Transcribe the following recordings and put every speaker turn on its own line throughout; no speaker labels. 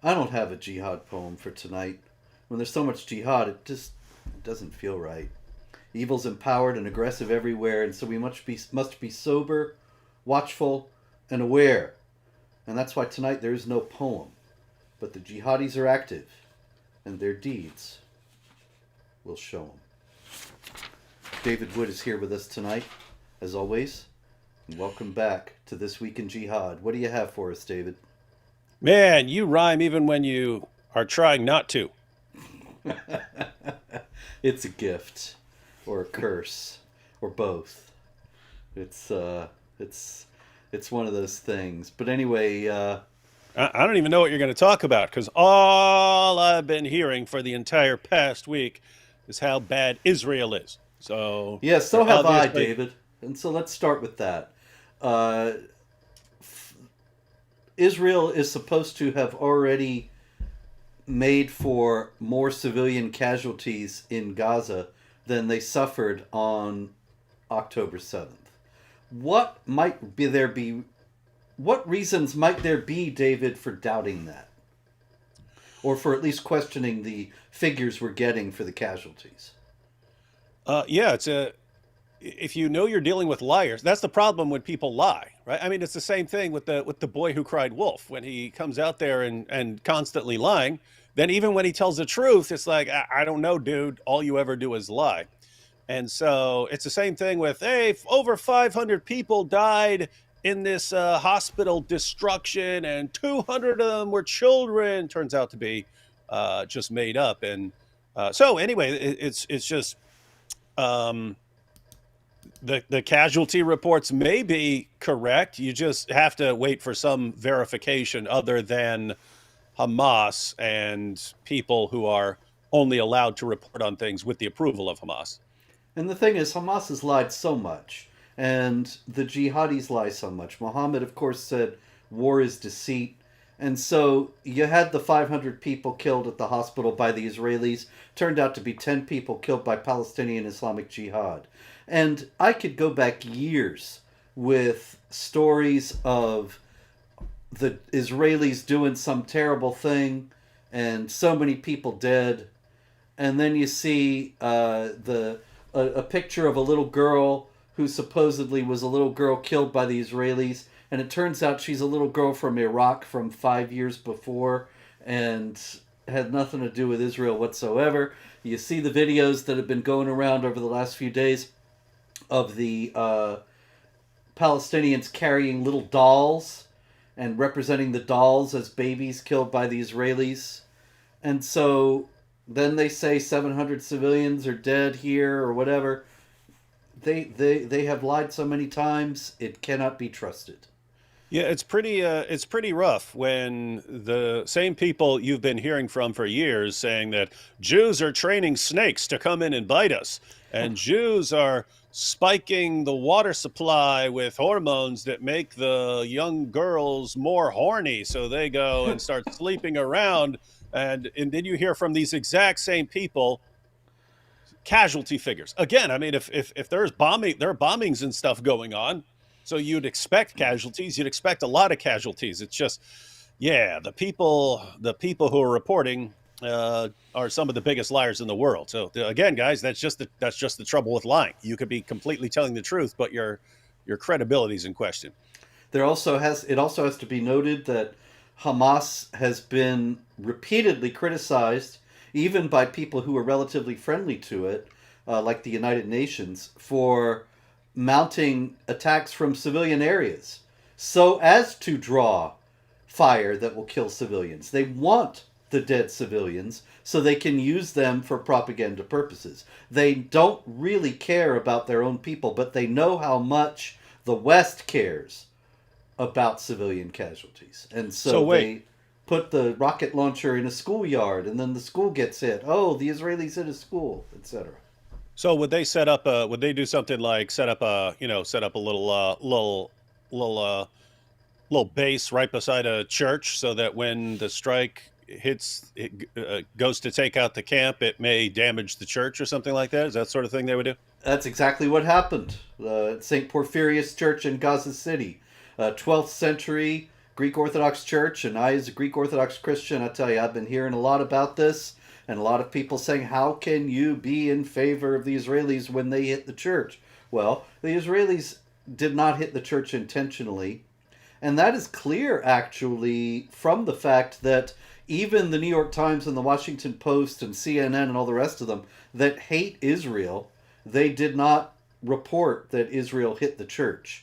I don't have a jihad poem for tonight. When there's so much jihad, it doesn't feel right. Evil's empowered and aggressive everywhere, and so we must be sober, watchful, and aware. And that's why tonight there is no poem. But the jihadis are active, and their deeds will show them. David Wood is here with us tonight, as always. And welcome back to This Week in Jihad. What do you have for us, David?
Man, you rhyme even when you are trying not to.
It's a gift, or a curse, or both. It's uh, it's it's one of those things. But anyway,
I don't even know what you're going to talk about because all I've been hearing for the entire past week is how bad Israel is. So
yeah, so
they're
have I,
obviously,
David. And so let's start with that. Uh, Israel is supposed to have already made for more civilian casualties in Gaza than they suffered on October 7th. What might be there be what reasons might there be, David, for doubting that? Or for at least questioning the figures we're getting for the casualties?
yeah, it's a. If you know you're dealing with liars, that's the problem when people lie, right? I mean, it's the same thing with the boy who cried wolf when he comes out there and constantly lying. Then even when he tells the truth, it's like I don't know, dude. All you ever do is lie. And so it's the same thing with, hey, over 500 people died in this hospital destruction, and 200 of them were children. Turns out to be just made up. And so anyway, it's just um, the casualty reports may be correct. You just have to wait for some verification other than Hamas and people who are only allowed to report on things with the approval of Hamas.
And the thing is, Hamas has lied so much, and the jihadis lie so much. Muhammad, of course, said war is deceit. And so you had the 500 people killed at the hospital by the Israelis, turned out to be 10 people killed by Palestinian Islamic Jihad. And I could go back years with stories of the Israelis doing some terrible thing and so many people dead, and then you see a picture of a little girl who supposedly was a little girl killed by the Israelis, and it turns out she's a little girl from Iraq from 5 years before, and had nothing to do with Israel whatsoever. You see the videos that have been going around over the last few days of the Palestinians carrying little dolls and representing the dolls as babies killed by the Israelis. And so then they say 700 civilians are dead here or whatever. They have lied so many times it cannot be trusted.
Yeah, it's pretty rough when the same people you've been hearing from for years saying that Jews are training snakes to come in and bite us, and Jews are spiking the water supply with hormones that make the young girls more horny, so they go and start sleeping around, and then you hear from these exact same people casualty figures. Again, I mean, if there's bombing, there are bombings and stuff going on, so you'd expect casualties. You'd expect a lot of casualties. It's just, yeah, the people who are reporting are some of the biggest liars in the world. So again, guys, that's just the trouble with lying. You could be completely telling the truth, but your credibility is in question.
It also has to be noted that Hamas has been repeatedly criticized, even by people who are relatively friendly to it, like the United Nations, for mounting attacks from civilian areas so as to draw fire that will kill civilians. They want the dead civilians so they can use them for propaganda purposes. They don't really care about their own people, but they know how much the West cares about civilian casualties. And
So
so
wait,
they put the rocket launcher in a schoolyard, and then the school gets hit. Oh, the Israelis hit a school, etc.
so would they set up a? Would they do something like set up a little little base right beside a church so that when the strike hits, it goes to take out the camp, it may damage the church or something like that? Is that sort of thing they would do?
That's exactly what happened. St. Porphyrius Church in Gaza City, 12th century. Greek Orthodox Church, and I, as a Greek Orthodox Christian, I tell you, I've been hearing a lot about this, and a lot of people saying, how can you be in favor of the Israelis when they hit the church? Well, the Israelis did not hit the church intentionally, and that is clear, actually, from the fact that even the New York Times and the Washington Post and CNN and all the rest of them that hate Israel, they did not report that Israel hit the church.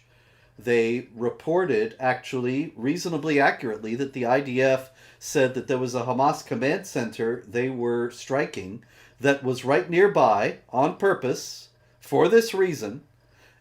They reported, actually, reasonably accurately, that the IDF said that there was a Hamas command center they were striking that was right nearby on purpose for this reason,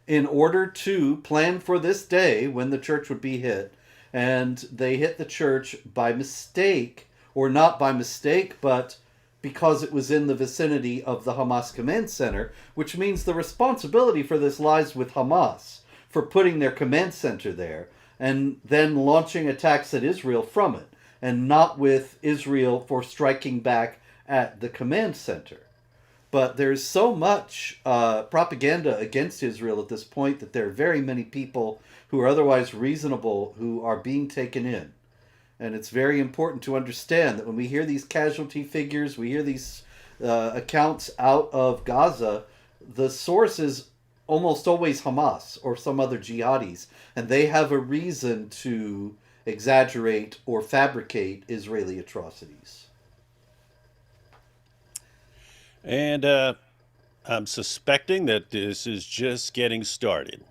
in order to plan for this day when the church would be hit. And they hit the church by mistake, or not by mistake, but because it was in the vicinity of the Hamas command center, which means the responsibility for this lies with Hamas for putting their command center there and then launching attacks at Israel from it, and not with Israel for striking back at the command center. But there's so much propaganda against Israel at this point that there are very many people who are otherwise reasonable who are being taken in. And it's very important to understand that when we hear these casualty figures, we hear these accounts out of Gaza, the source is almost always Hamas or some other jihadis, and they have a reason to exaggerate or fabricate Israeli atrocities.
And I'm suspecting that this is just getting started.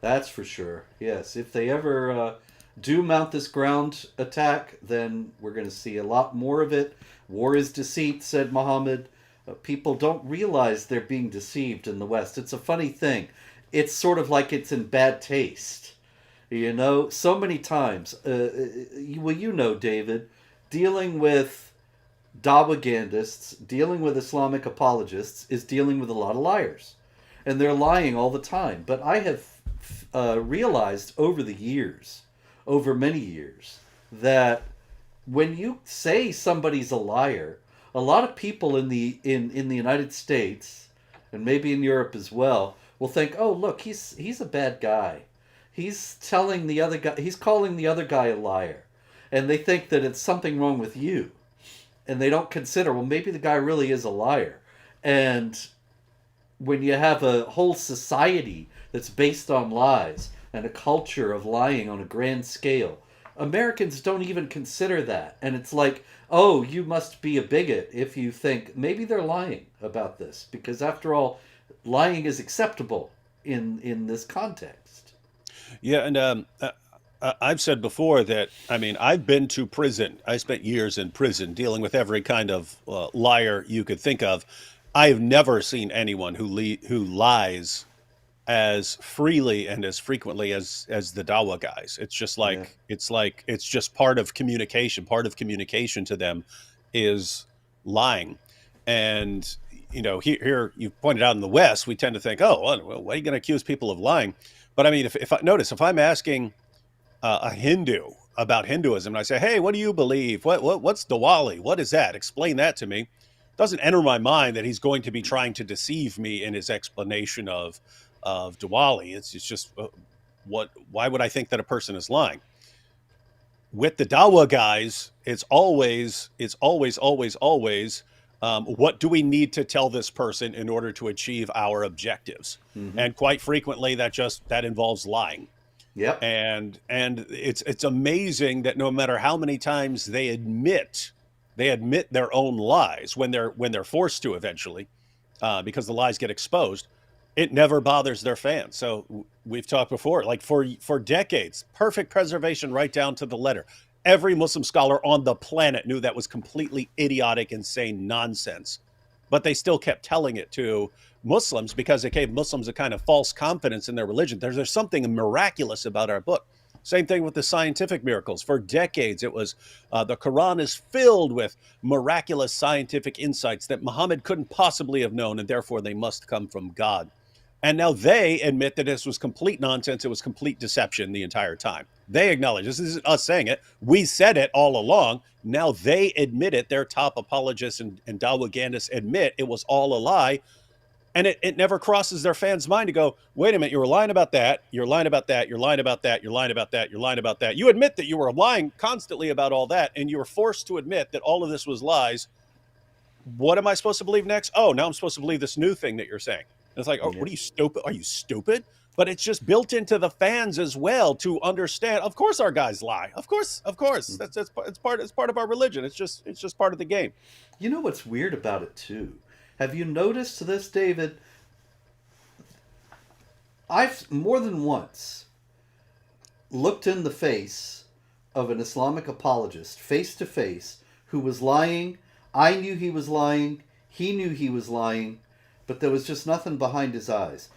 That's for sure. Yes, if they ever do mount this ground attack, then we're going to see a lot more of it. War is deceit, said Muhammad. People don't realize they're being deceived in the West. It's a funny thing. It's sort of like it's in bad taste. You know, so many times, well, you know, David, dealing with Dawagandists, dealing with Islamic apologists, is dealing with a lot of liars. And they're lying all the time. But I have realized over the years, over many years, that when you say somebody's a liar, a lot of people in the United States, and maybe in Europe as well, will think, oh, look, he's a bad guy. He's telling the other guy, he's calling the other guy a liar. And they think that it's something wrong with you. And they don't consider, well, maybe the guy really is a liar. And when you have a whole society that's based on lies and a culture of lying on a grand scale, Americans don't even consider that. And it's like, oh, you must be a bigot if you think maybe they're lying about this. Because after all, lying is acceptable in this context.
Yeah, and I've said before that, I mean, I've been to prison. I spent years in prison dealing with every kind of liar you could think of. I have never seen anyone who lies as freely and as frequently as the Dawa guys. It's just like it's just part of communication. Part of communication to them is lying. And you know, here you pointed out in the West, we tend to think, oh, well, why are you going to accuse people of lying? But I mean, if I'm asking a Hindu about Hinduism, and I say, hey, what do you believe? What's Diwali? What is that? Explain that to me. It doesn't enter my mind that he's going to be trying to deceive me in his explanation of Diwali. It's just why would I think that a person is lying? With the Dawa guys, it's always, what do we need to tell this person in order to achieve our objectives? Mm-hmm. And quite frequently, that involves lying.
Yep.
And it's amazing that no matter how many times they admit their own lies when they're forced to eventually, because the lies get exposed, it never bothers their fans. So we've talked before, like for decades, perfect preservation right down to the letter. Every Muslim scholar on the planet knew that was completely idiotic, insane nonsense. But they still kept telling it to Muslims because it gave Muslims a kind of false confidence in their religion. There's something miraculous about our book. Same thing with the scientific miracles. For decades, it was the Quran is filled with miraculous scientific insights that Muhammad couldn't possibly have known, and therefore they must come from God. And now they admit that this was complete nonsense. It was complete deception the entire time. They acknowledge this isn't us saying it. We said it all along. Now they admit it. Their top apologists and Dawagandists admit it was all a lie. And it never crosses their fans' mind to go, wait a minute, you were lying about that, you're lying about that, you're lying about that, you're lying about that, you're lying about that. You admit that you were lying constantly about all that, and you were forced to admit that all of this was lies. What am I supposed to believe next? Oh, now I'm supposed to believe this new thing that you're saying. And it's like, oh,
Yeah.
what are you stupid? Are you stupid? But it's just built into the fans as well to understand. Of course, our guys lie. Of course, of course.
Mhm.
It's part of our religion. It's just part of the game.
You know what's weird about it too? Have you noticed this, David? I've more than once looked in the face of an Islamic apologist, face to face, who was lying. I knew he was lying. He knew he was lying, but there was just nothing behind his eyes.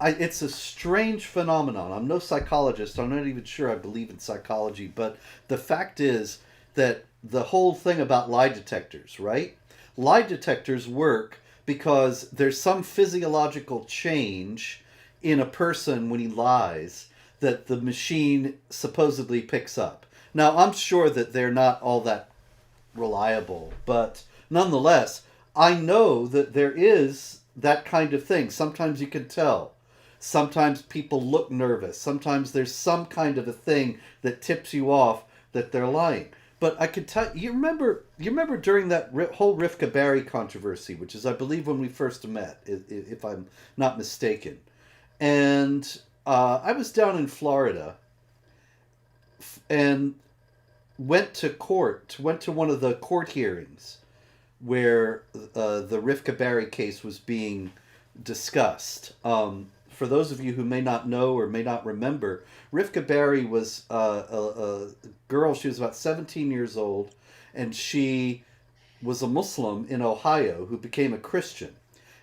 It's a strange phenomenon. I'm no psychologist. I'm not even sure I believe in psychology, but the fact is that the whole thing about lie detectors, right? Lie detectors work because there's some physiological change in a person when he lies that the machine supposedly picks up. Now, I'm sure that they're not all that reliable, but nonetheless, I know that there is that kind of thing. Sometimes you can tell. Sometimes people look nervous. Sometimes there's some kind of a thing that tips you off that they're lying. But I could tell you remember during that whole Rivka Barry controversy, which is I believe when we first met, if I'm not mistaken. And I was down in Florida and went to one of the court hearings where the Rivka Barry case was being discussed. For those of you who may not know or may not remember, Rivka Barry was a girl. She was about 17 years old, and she was a Muslim in Ohio who became a Christian.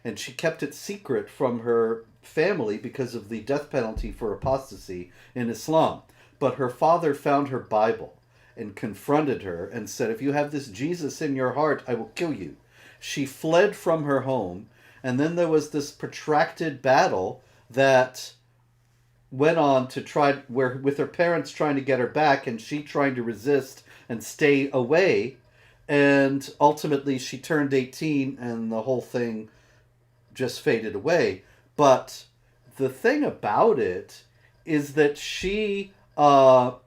And she kept it secret from her family because of the death penalty for apostasy in Islam. But her father found her Bible and confronted her and said, "If you have this Jesus in your heart, I will kill you." She fled from her home, and then there was this protracted battle that went on to try where with her parents trying to get her back and she trying to resist and stay away, and ultimately she turned 18 and the whole thing just faded away. But the thing about it is that she was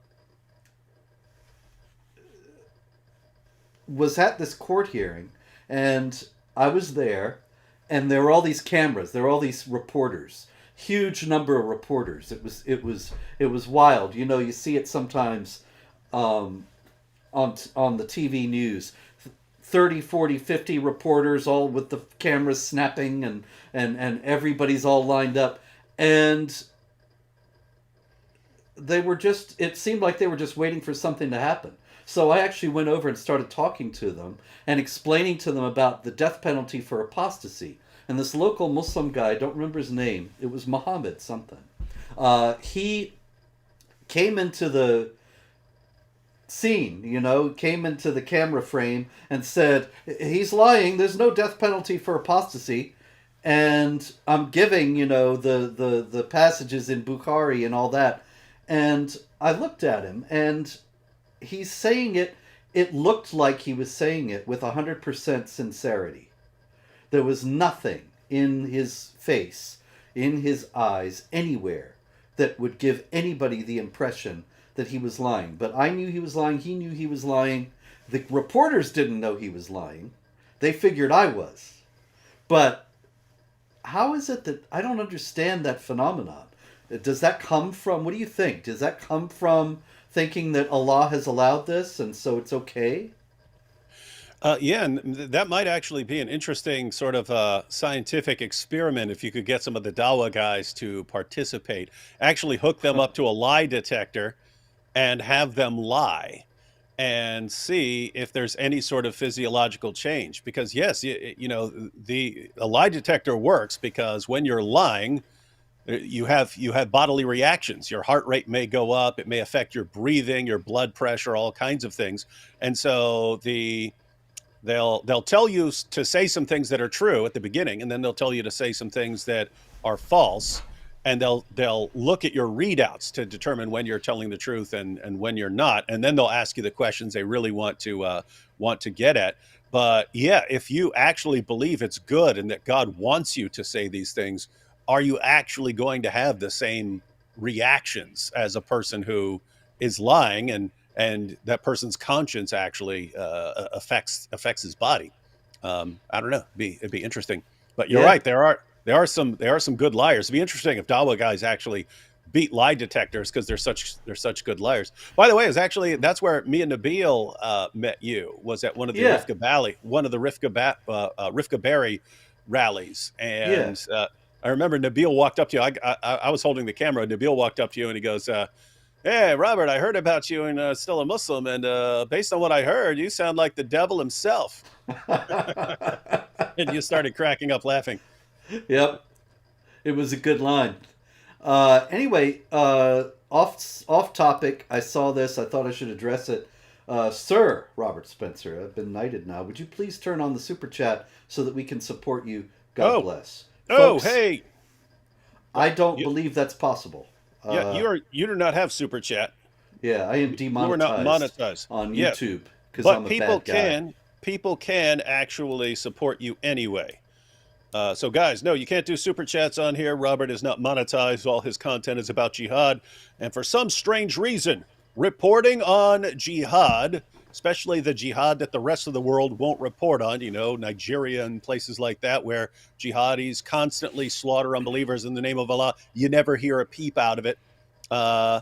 at this court hearing, and I was there, and there were all these cameras, there were all these reporters, huge number of reporters. It was wild. You know, you see it sometimes um, on the TV news. 30, 40, 50 reporters all with the cameras snapping and everybody's all lined up. And it seemed like they were just waiting for something to happen. So I actually went over and started talking to them and explaining to them about the death penalty for apostasy. And this local Muslim guy, I don't remember his name, it was Muhammad something. He came into the scene, came into the camera frame and said, "He's lying, there's no death penalty for apostasy." And I'm giving, the passages in Bukhari and all that. And I looked at him, and he's saying it looked like he was saying it with 100% sincerity. There was nothing in his face, in his eyes, anywhere that would give anybody the impression that he was lying. But I knew he was lying. He knew he was lying. The reporters didn't know he was lying. They figured I was. But how is it that I don't understand that phenomenon? Does that come from, what do you think? Does that come from thinking that Allah has allowed this and so it's okay?
Yeah, and that might actually be an interesting sort of scientific experiment if you could get some of the Dawa guys to participate. Actually, hook them up to a lie detector and have them lie and see if there's any sort of physiological change. Because yes, the a lie detector works because when you're lying, you have bodily reactions. Your heart rate may go up. It may affect your breathing, your blood pressure, all kinds of things. And so they'll tell you to say some things that are true at the beginning, and then they'll tell you to say some things that are false. and they'll look at your readouts to determine when you're telling the truth and when you're not, and then they'll ask you the questions they really want to get at. But yeah, if you actually believe it's good and that God wants you to say these things, are you actually going to have the same reactions as a person who is lying, and that person's conscience actually affects his body? I don't know. It'd be interesting. But you're
Yeah,
right. There are some good liars. It'd be interesting if Dawa guys actually beat lie detectors because they're such good liars. By the way, that's where me and Nabil met you, was at
yeah,
one of the Rifka Berry rallies,
yeah.
and I remember Nabil walked up to you. I was holding the camera. Nabil walked up to you and he goes, "Hey, Robert, I heard about you and still a Muslim, and based on what I heard, you sound like the devil himself." And you started cracking up laughing.
Yep, it was a good line. Anyway, off topic. I saw this. I thought I should address it. Sir Robert Spencer, I've been knighted now. Would you please turn on the super chat so that we can support you? God
Oh,
bless,
oh,
folks.
hey,
I don't
you,
believe that's possible.
yeah,
Uh,
you do not have super chat.
yeah, I am
You are not
demonetized
monetized.
on
Yes,
YouTube because
but
I'm a bad guy.
people can actually support you anyway. So, guys, no, you can't do super chats on here. Robert is not monetized. All his content is about jihad. And for some strange reason, reporting on jihad, especially the jihad that the rest of the world won't report on, Nigeria and places like that, where jihadis constantly slaughter unbelievers in the name of Allah, you never hear a peep out of it. Uh,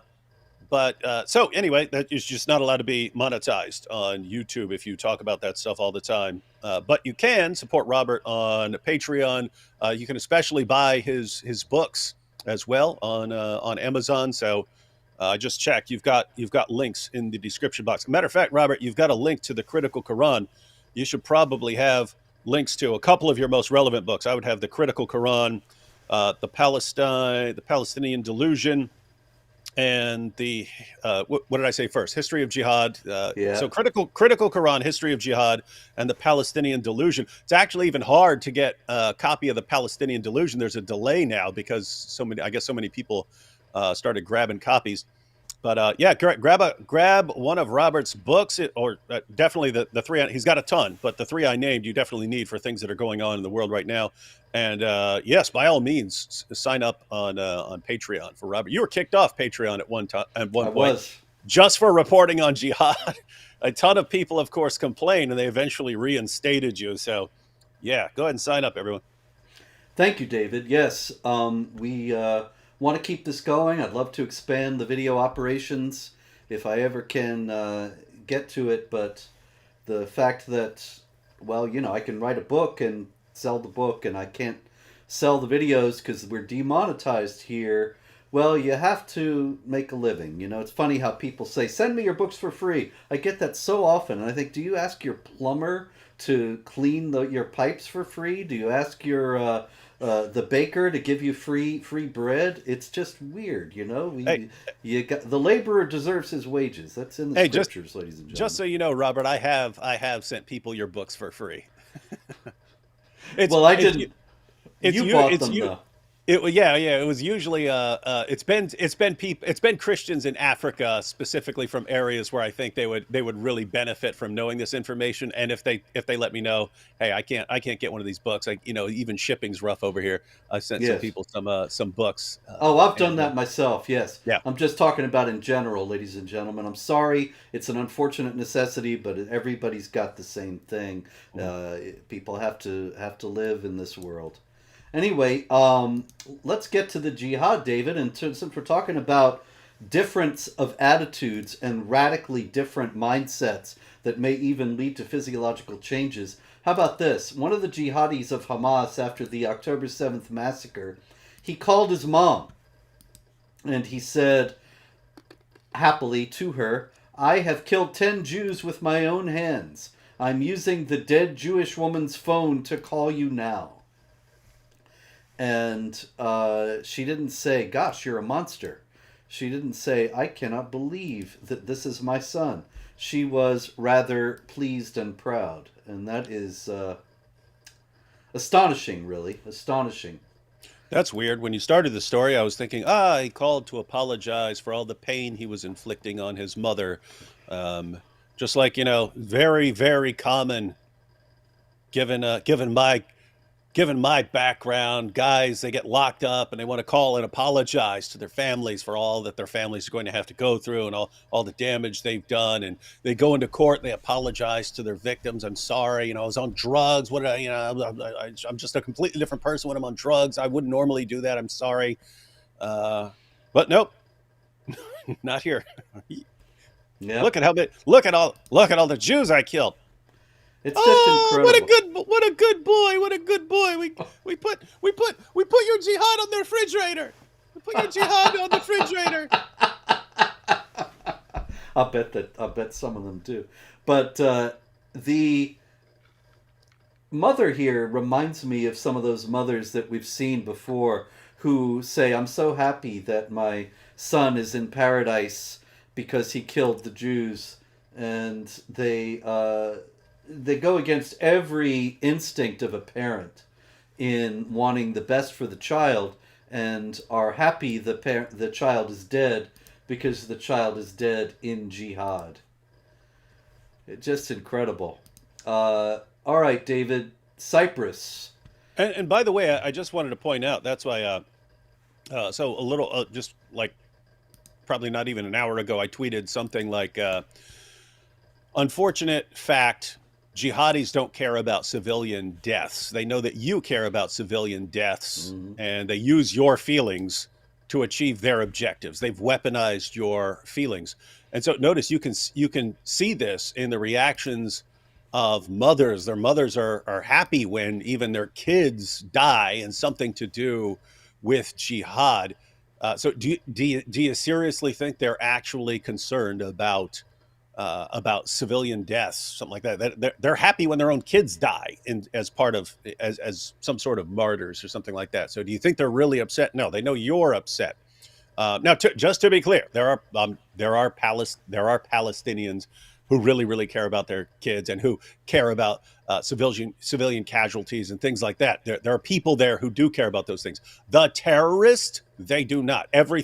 but so anyway, that is just not allowed to be monetized on YouTube if you talk about that stuff all the time. But you can support Robert on Patreon. You can especially buy his books as well on Amazon. So I just checked. You've got links in the description box. Matter of fact, Robert, you've got a link to the Critical Quran. You should probably have links to a couple of your most relevant books. I would have the Critical Quran, the Palestinian Delusion, and the what did I say first? History of Jihad.
Yeah.
So critical Quran, History of Jihad, and the Palestinian Delusion. It's actually even hard to get a copy of the Palestinian Delusion. There's a delay now because so many people started grabbing copies. But yeah, grab one of Robert's books, or definitely the three. He's got a ton, but the three I named you definitely need for things that are going on in the world right now. And yes, by all means, sign up on Patreon for Robert. You were kicked off Patreon at one
I
point
was.
just for reporting on jihad. A ton of people, of course, complained, and they eventually reinstated you. So yeah, go ahead and sign up, everyone.
Thank you, David. Yes, we want to keep this going. I'd love to expand the video operations if I ever can get to it. But the fact that, well, I can write a book and sell the book, and I can't sell the videos because we're demonetized here. Well, you have to make a living. It's funny how people say, "Send me your books for free." I get that so often, and I think, do you ask your plumber to clean your pipes for free? Do you ask your the baker to give you free bread? It's just weird,
Hey,
You got the laborer deserves his wages. That's in the
hey, just
scriptures, ladies and
just
gentlemen.
so you know, Robert, I have sent people your books for free. It's
Well, I
it's
didn't.
it's
You
you
bought
it's
them
you
though.
it was usually it's been Christians in Africa, specifically from areas where I think they would really benefit from knowing this information. And if they let me know, hey, I can't get one of these books, like, even shipping's rough over here, I sent some
Yes.
people some books,
Oh, I've done
and
that myself. Yes.
yeah.
I'm just talking about in general, ladies and gentlemen. I'm sorry. It's an unfortunate necessity, but everybody's got the same thing. People have to live in this world. Anyway, let's get to the jihad, David. And since we're talking about difference of attitudes and radically different mindsets that may even lead to physiological changes, how about this? One of the jihadis of Hamas after the October 7th massacre, he called his mom and he said happily to her, "I have killed 10 Jews with my own hands. I'm using the dead Jewish woman's phone to call you now." And she didn't say, "Gosh, you're a monster." She didn't say, "I cannot believe that this is my son." She was rather pleased and proud. And that is astonishing, really. Astonishing.
That's weird. When you started the story, I was thinking, ah, he called to apologize for all the pain he was inflicting on his mother. Um, just like, very, very common given given my background, guys, they get locked up and they want to call and apologize to their families for all that their families are going to have to go through and all the damage they've done. And they go into court, they apologize to their victims. I'm sorry, I was on drugs. What, I'm just a completely different person when I'm on drugs. I wouldn't normally do that. I'm sorry. Uh, but nope, not here.
Yep.
Look at all the Jews I killed.
It's just
Oh,
incredible.
what a good boy! What a good boy! We put your jihad on the refrigerator. We put your jihad on the refrigerator.
I'll bet some of them do. But the mother here reminds me of some of those mothers that we've seen before who say, "I'm so happy that my son is in paradise because he killed the Jews," and they go against every instinct of a parent in wanting the best for the child, and are happy the child is dead because the child is dead in jihad. It's just incredible. All right, David. Cyprus.
And by the way, I just wanted to point out that's why. So a little, just like probably not even an hour ago, I tweeted something like, "Unfortunate fact: jihadis don't care about civilian deaths. They know that you care about civilian deaths,
Mm-hmm.
and they use your feelings to achieve their objectives. They've weaponized your feelings." And so notice you can see this in the reactions of mothers. Their mothers are happy when even their kids die in something to do with jihad. So do you seriously think they're actually concerned about civilian deaths, something like that? They're happy when their own kids die as part of as some sort of martyrs or something like that. So do you think they're really upset? No, they know you're upset. Now, just to be clear, there are Palestinians who really, really care about their kids and who care about civilian casualties and things like that. There are people there who do care about those things. The terrorists, they do not. Every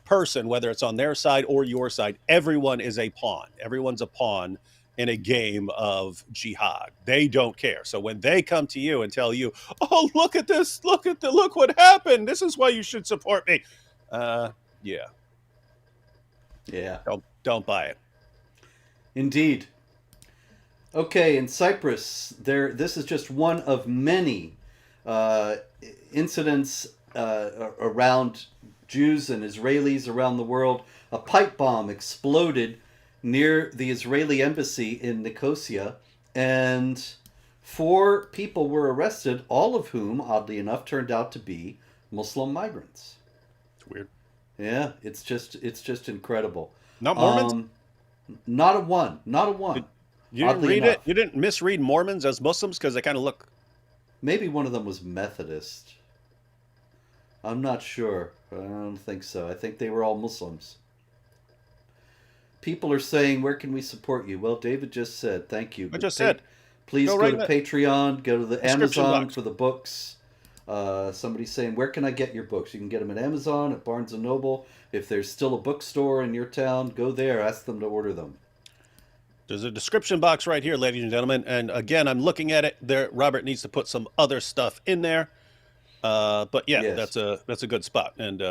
person, whether it's on their side or your side, everyone is a pawn. Everyone's a pawn in a game of jihad. They don't care. So when they come to you and tell you, "Oh, look at this! Look what happened! This is why you should support me," yeah,
Yeah,
don't buy it.
indeed. Okay, in Cyprus, this is just one of many uh, incidents around Jews and Israelis around the world. A pipe bomb exploded near the Israeli embassy in Nicosia, and 4 people were arrested, all of whom, oddly enough, turned out to be Muslim migrants.
It's weird.
Yeah, it's just incredible.
Not Mormons.
Um, not a one, not a one.
You didn't
Oddly
read it.
enough,
You didn't misread Mormons as Muslims because they kind of look.
maybe one of them was Methodist. I'm not sure. I don't think so. I think they were all Muslims. People are saying, "Where can we support you?" Well, David just said, "Thank you."
I
But
just said
please
go
go
right
to
in the
Patreon, go to the
description
Amazon
box.
for the books. Somebody's saying, "Where can I get your books?" You can get them at Amazon, at Barnes and Noble. If there's still a bookstore in your town, go there. Ask them to order them.
There's a description box right here, ladies and gentlemen. And again, I'm looking at it. There, Robert needs to put some other stuff in there. But yeah,
Yes.
that's a good spot, and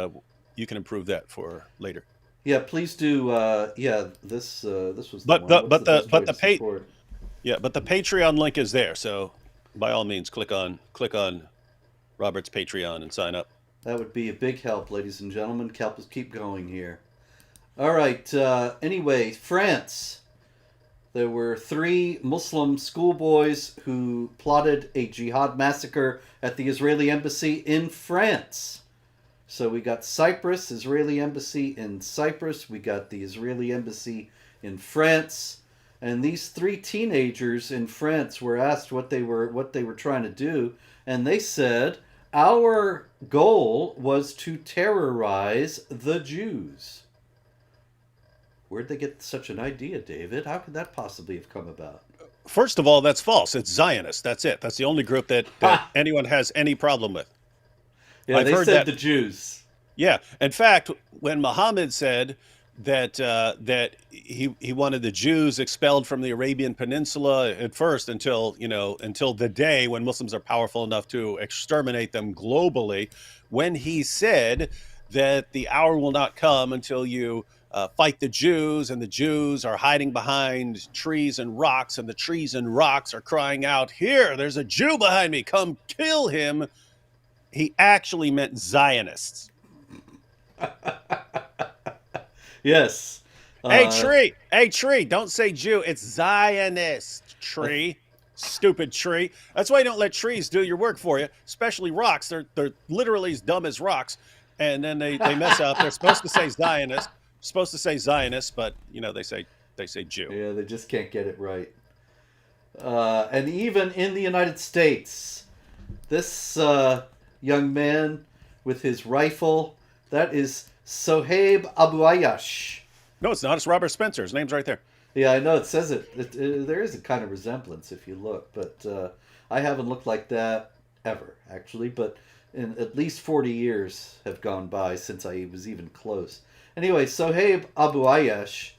you can improve that for later.
Yeah, please do. Yeah, this was the
But
one.
the
What's
but
the
the
best way
but
to
the pay
support?
yeah, but the Patreon link is there. So by all means, click on Robert's Patreon and sign up.
That would be a big help, ladies and gentlemen. Help us keep going here. All right. Anyway, France. There were 3 Muslim schoolboys who plotted a jihad massacre at the Israeli embassy in France. So we got Cyprus, Israeli embassy in Cyprus. We got the Israeli embassy in France. And these 3 teenagers in France were asked what they were trying to do, and they said, "Our goal was to terrorize the Jews." Where'd they get such an idea, David? How could that possibly have come about?
First of all, that's false. It's Zionist. That's it. That's the only group that
Ha!
anyone has any problem with.
Yeah,
I've
they
heard
said
that.
the Jews.
Yeah. In fact, when Muhammad said that he wanted the Jews expelled from the Arabian Peninsula at first until the day when Muslims are powerful enough to exterminate them globally, when he said that the hour will not come until you fight the Jews, and the Jews are hiding behind trees and rocks, and the trees and rocks are crying out, "Here, there's a Jew behind me, come kill him." He actually meant Zionists.
Yes.
Hey,
Uh,
tree. Hey, tree. Don't say Jew. It's Zionist,
I
tree. Stupid tree. That's why you don't let trees do your work for you, especially rocks. They're literally as dumb as rocks. And then they mess up. They're supposed to say Zionist, but they say Jew.
yeah, they just can't get it right. And even in the United States, this young man with his rifle, that is Sohaib Abu Ayash.
No, it's not. It's Robert Spencer. His name's right there.
Yeah, I know it says there is a kind of resemblance if you look, but I haven't looked like that ever, actually. But in at least 40 years have gone by since I was even close. Anyway, Sohaib Abu Ayash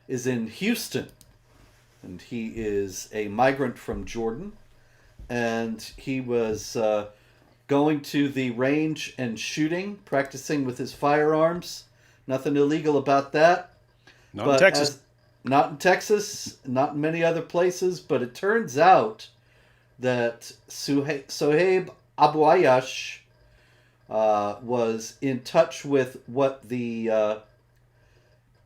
is in Houston, and he is a migrant from Jordan, and he was going to the range and shooting, practicing with his firearms. Nothing illegal about that.
Not in
But
Texas.
as not in Texas, not in many other places, but it turns out that Sohaib Abu Ayash was in touch with what the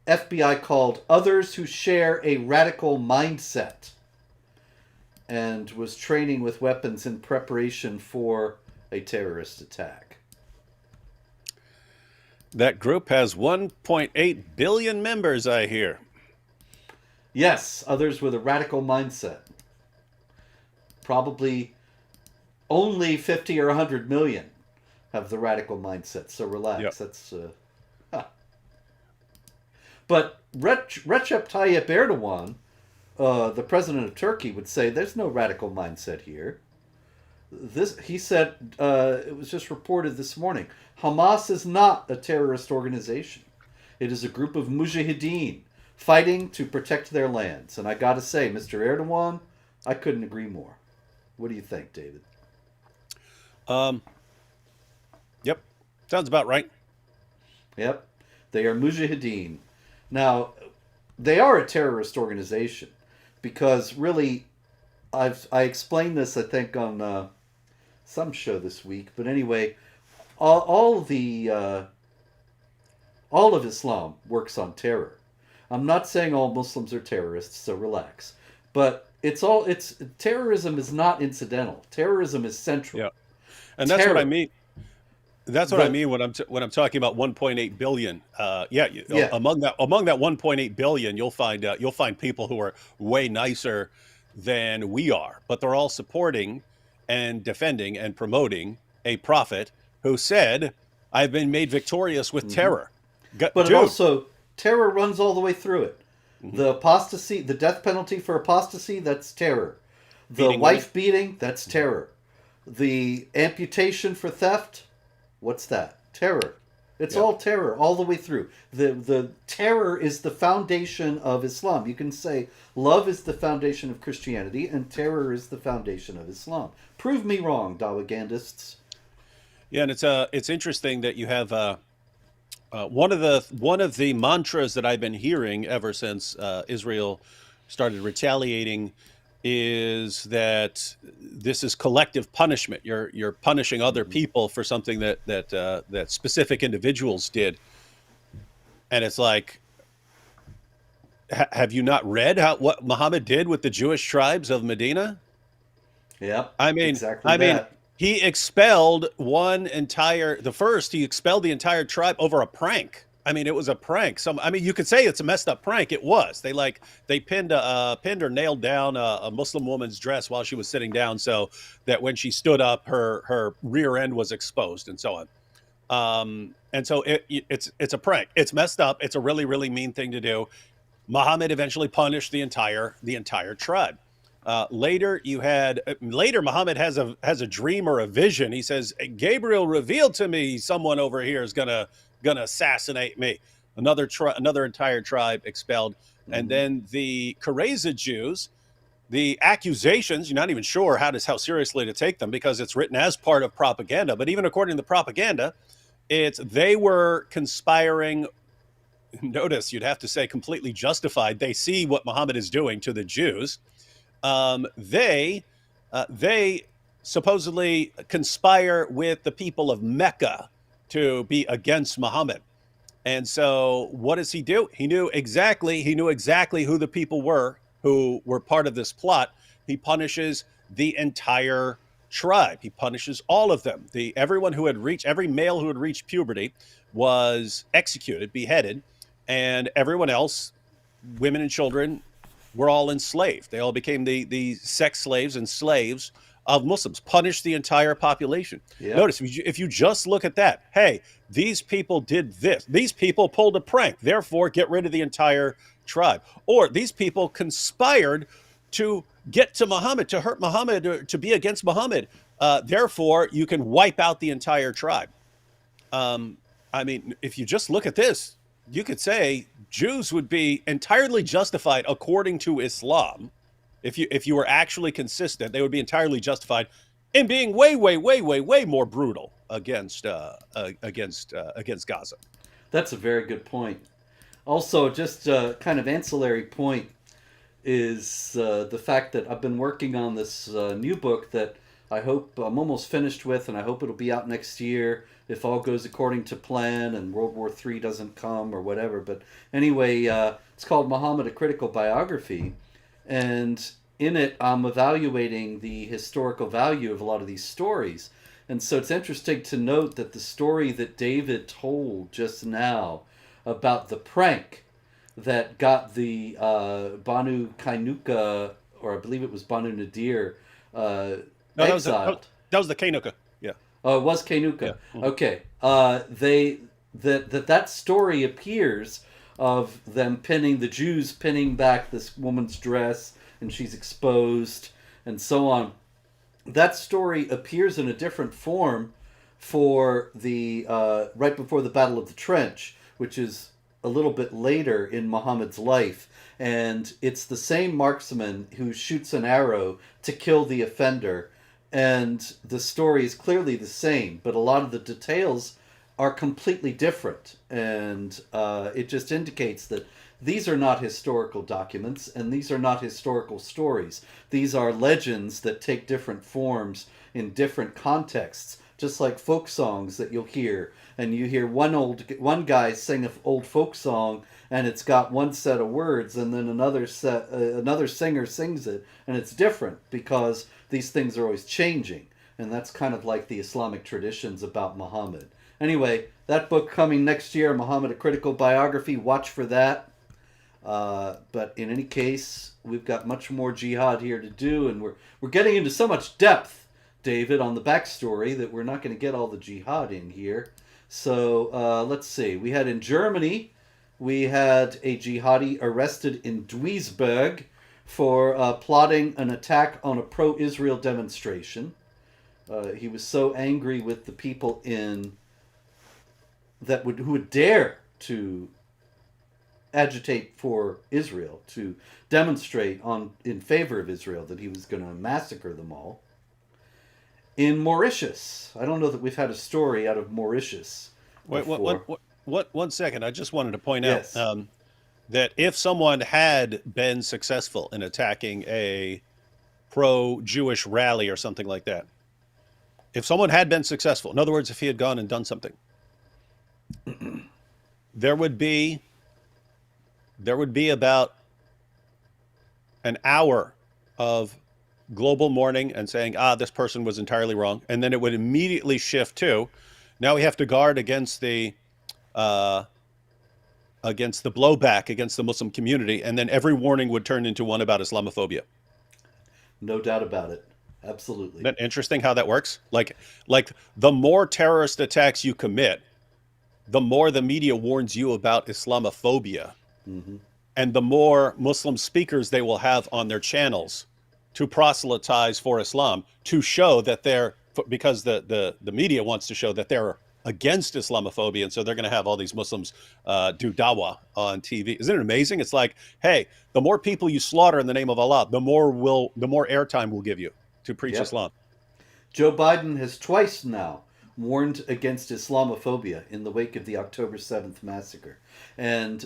FBI called others who share a radical mindset, and was training with weapons in preparation for a terrorist attack.
That group has 1.8 billion members, I hear.
Yes, others with a radical mindset. Probably only 50 or 100 million have the radical mindset, so
Yep.
relax. That's huh. But Recep Tayyip Erdogan, the president of Turkey, would say there's no radical mindset here. This he said. It was just reported this morning. Hamas is not a terrorist organization. It is a group of mujahideen fighting to protect their lands. And I got to say, Mr. Erdogan, I couldn't agree more. What do you think, David?
Um, yep. Sounds about right.
Yep, they are mujahideen. Now, they are a terrorist organization because really, I explained this I think on some show this week. But anyway, all of Islam works on terror. I'm not saying all Muslims are terrorists, so relax. But it's terrorism is not incidental. Terrorism is central.
Yeah. And that's what I
Terror.
mean. That's what I
The
mean when I'm talking about 1.8 billion. Yeah,
yeah.
among that 1.8 billion, you'll find people who are way nicer than we are, but they're all supporting and defending and promoting a prophet who said, "I've been made victorious with
hmm
terror."
But it
Dude.
also terror runs all the way through it.
Mhm.
The apostasy, the death penalty for apostasy, that's terror. The
Beating women.
wife beating, that's terror. The amputation for theft, what's that? Terror. It's
Yeah.
all terror all the way through. The terror is the foundation of Islam. You can say love is the foundation of Christianity and terror is the foundation of Islam. Prove me wrong, Dawagandists.
Yeah, and it's interesting that you have one of the mantras that I've been hearing ever since Israel started retaliating is that this is collective punishment. You're punishing other
hmm
people for something that specific individuals did, and it's like, have you not read what Muhammad did with the Jewish tribes of Medina?
Yep,
I mean,
exactly
I mean,
that.
he expelled he expelled the entire tribe over a prank. I mean, it was a prank. I mean, you could say it's a messed up prank. It was. They pinned or nailed down a Muslim woman's dress while she was sitting down, so that when she stood up, her rear end was exposed, and so on. And so it's a prank. It's messed up. It's a really really mean thing to do. Muhammad eventually punished the entire tribe. Later Muhammad has a dream or a vision. He says, Gabriel revealed to me someone over here is gonna assassinate me. Another entire tribe expelled. And
Hmm.
then the Qurayza Jews, the accusations, you're not even sure how seriously to take them because it's written as part of propaganda. But even according to the propaganda, it's they were conspiring. Notice you'd have to say completely justified. They see what Muhammad is doing to the Jews. They supposedly conspire with the people of Mecca to be against Muhammad. And so what does he do? He knew exactly who the people were who were part of this plot. He punishes the entire tribe. He punishes all of them. Every male who had reached puberty was executed, beheaded, and everyone else, women and children, were all enslaved. They all became the sex slaves and slaves of Muslims, punished the entire population.
Yep.
Notice if you just look at that, hey, these people did this. These people pulled a prank. Therefore, get rid of the entire tribe. Or these people conspired to get to Muhammad, to hurt Muhammad, or to be against Muhammad. Therefore, you can wipe out the entire tribe. Um, I mean, if you just look at this, you could say Jews would be entirely justified according to Islam. If you were actually consistent, they would be entirely justified in being way, way, way, way, way more brutal against Gaza.
That's a very good point. Also, just a kind of ancillary point is the fact that I've been working on this new book that I hope I'm almost finished with, and I hope it'll be out next year if all goes according to plan and World War III doesn't come or whatever. But anyway, it's called Muhammad: A Critical Biography, and in it I'm evaluating the historical value of a lot of these stories. And so it's interesting to note that the story that David told just now about the prank that got the Banu Kainuka, or I believe it was Banu Nadir, uh,
No,
exiled.
that was the Kanuka. Yeah,
Oh, it was
yeah.
Kainuka.
Mhm.
Okay. They that story appears of them pinning the Jews pinning back this woman's dress, and she's exposed, and so on. That story appears in a different form for the right before the Battle of the Trench, which is a little bit later in Muhammad's life, and it's the same marksman who shoots an arrow to kill the offender, and the story is clearly the same, but a lot of the details are completely different, and it just indicates that these are not historical documents and these are not historical stories. These are legends that take different forms in different contexts, just like folk songs that you'll hear. And you hear one guy sing an old folk song, and it's got one set of words, and then another singer sings it, and it's different because these things are always changing. And that's kind of like the Islamic traditions about Muhammad. Anyway, that book coming next year, Muhammad: A Critical Biography. Watch for that. But in any case, we've got much more jihad here to do, and we're getting into so much depth, David, on the backstory that we're not going to get all the jihad in here. So let's see. We had in Germany, we had a jihadi arrested in Duisburg for plotting an attack on a pro-Israel demonstration. He was so angry with the people who would dare to agitate for Israel, to demonstrate in favor of Israel, that he was going to massacre them all. In Mauritius, I don't know that we've had a story out of Mauritius
Wait,
before.
1 second. I just wanted to point out
Yes.
that if someone had been successful in attacking a pro-Jewish rally or something like that, if someone had been successful, in other words, if he had gone and done something, there would be about an hour of global mourning and saying, this person was entirely wrong, and then it would immediately shift to, now we have to guard uh, against the blowback against the Muslim community, and then every warning would turn into one about Islamophobia.
No doubt about it. Absolutely.
Isn't that interesting how that works? Like the more terrorist attacks you commit, the more the media warns you about Islamophobia,
Hmm.
and the more Muslim speakers they will have on their channels to proselytize for Islam, to show that they're, because the media wants to show that they're against Islamophobia, and so they're going to have all these Muslims do dawah on TV. Isn't it amazing? It's like, hey, the more people you slaughter in the name of Allah, the more airtime we'll give you to preach
Yep.
Islam.
Joe Biden has twice now warned against Islamophobia in the wake of the October 7th massacre. And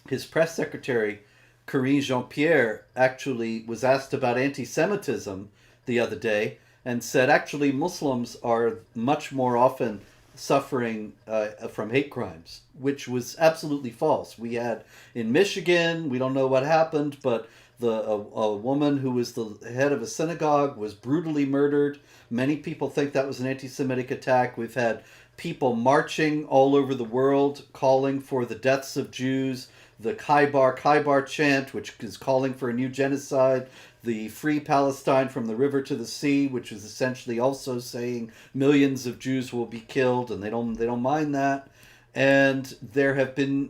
his press secretary, Karine Jean Pierre, actually was asked about anti Semitism the other day and said actually Muslims are much more often suffering from hate crimes, which was absolutely false. We had in Michigan, we don't know what happened, but a woman who was the head of a synagogue was brutally murdered. Many people think that was an anti-Semitic attack. We've had people marching all over the world calling for the deaths of Jews. The Kaibar chant, which is calling for a new genocide. The Free Palestine from the river to the sea, which is essentially also saying millions of Jews will be killed, and they don't mind that. And there have been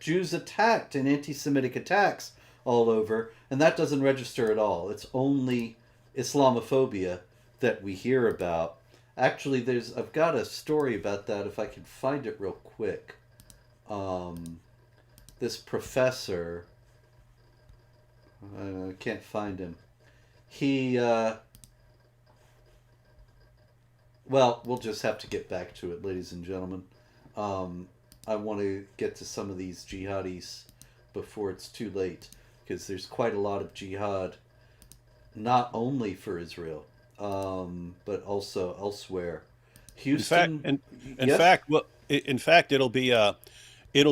Jews attacked in anti-Semitic attacks all over, and that doesn't register at all. It's only Islamophobia that we hear about. Actually, I've got a story about that if I can find it real quick. This professor, I can't find him. He, well, we'll just have to get back to it, ladies and gentlemen. I want to get to some of these jihadis before it's too late, because there's quite a lot of jihad, not only for Israel, but also elsewhere. Houston.
In fact, it'll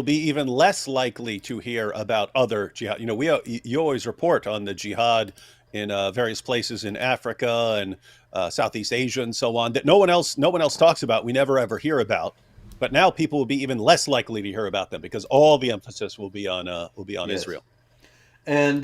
be even less likely to hear about other jihad. You know, you always report on the jihad in various places in Africa and Southeast Asia and so on that no one else talks about. We never ever hear about. But now people will be even less likely to hear about them because all the emphasis will be on yes. Israel.
And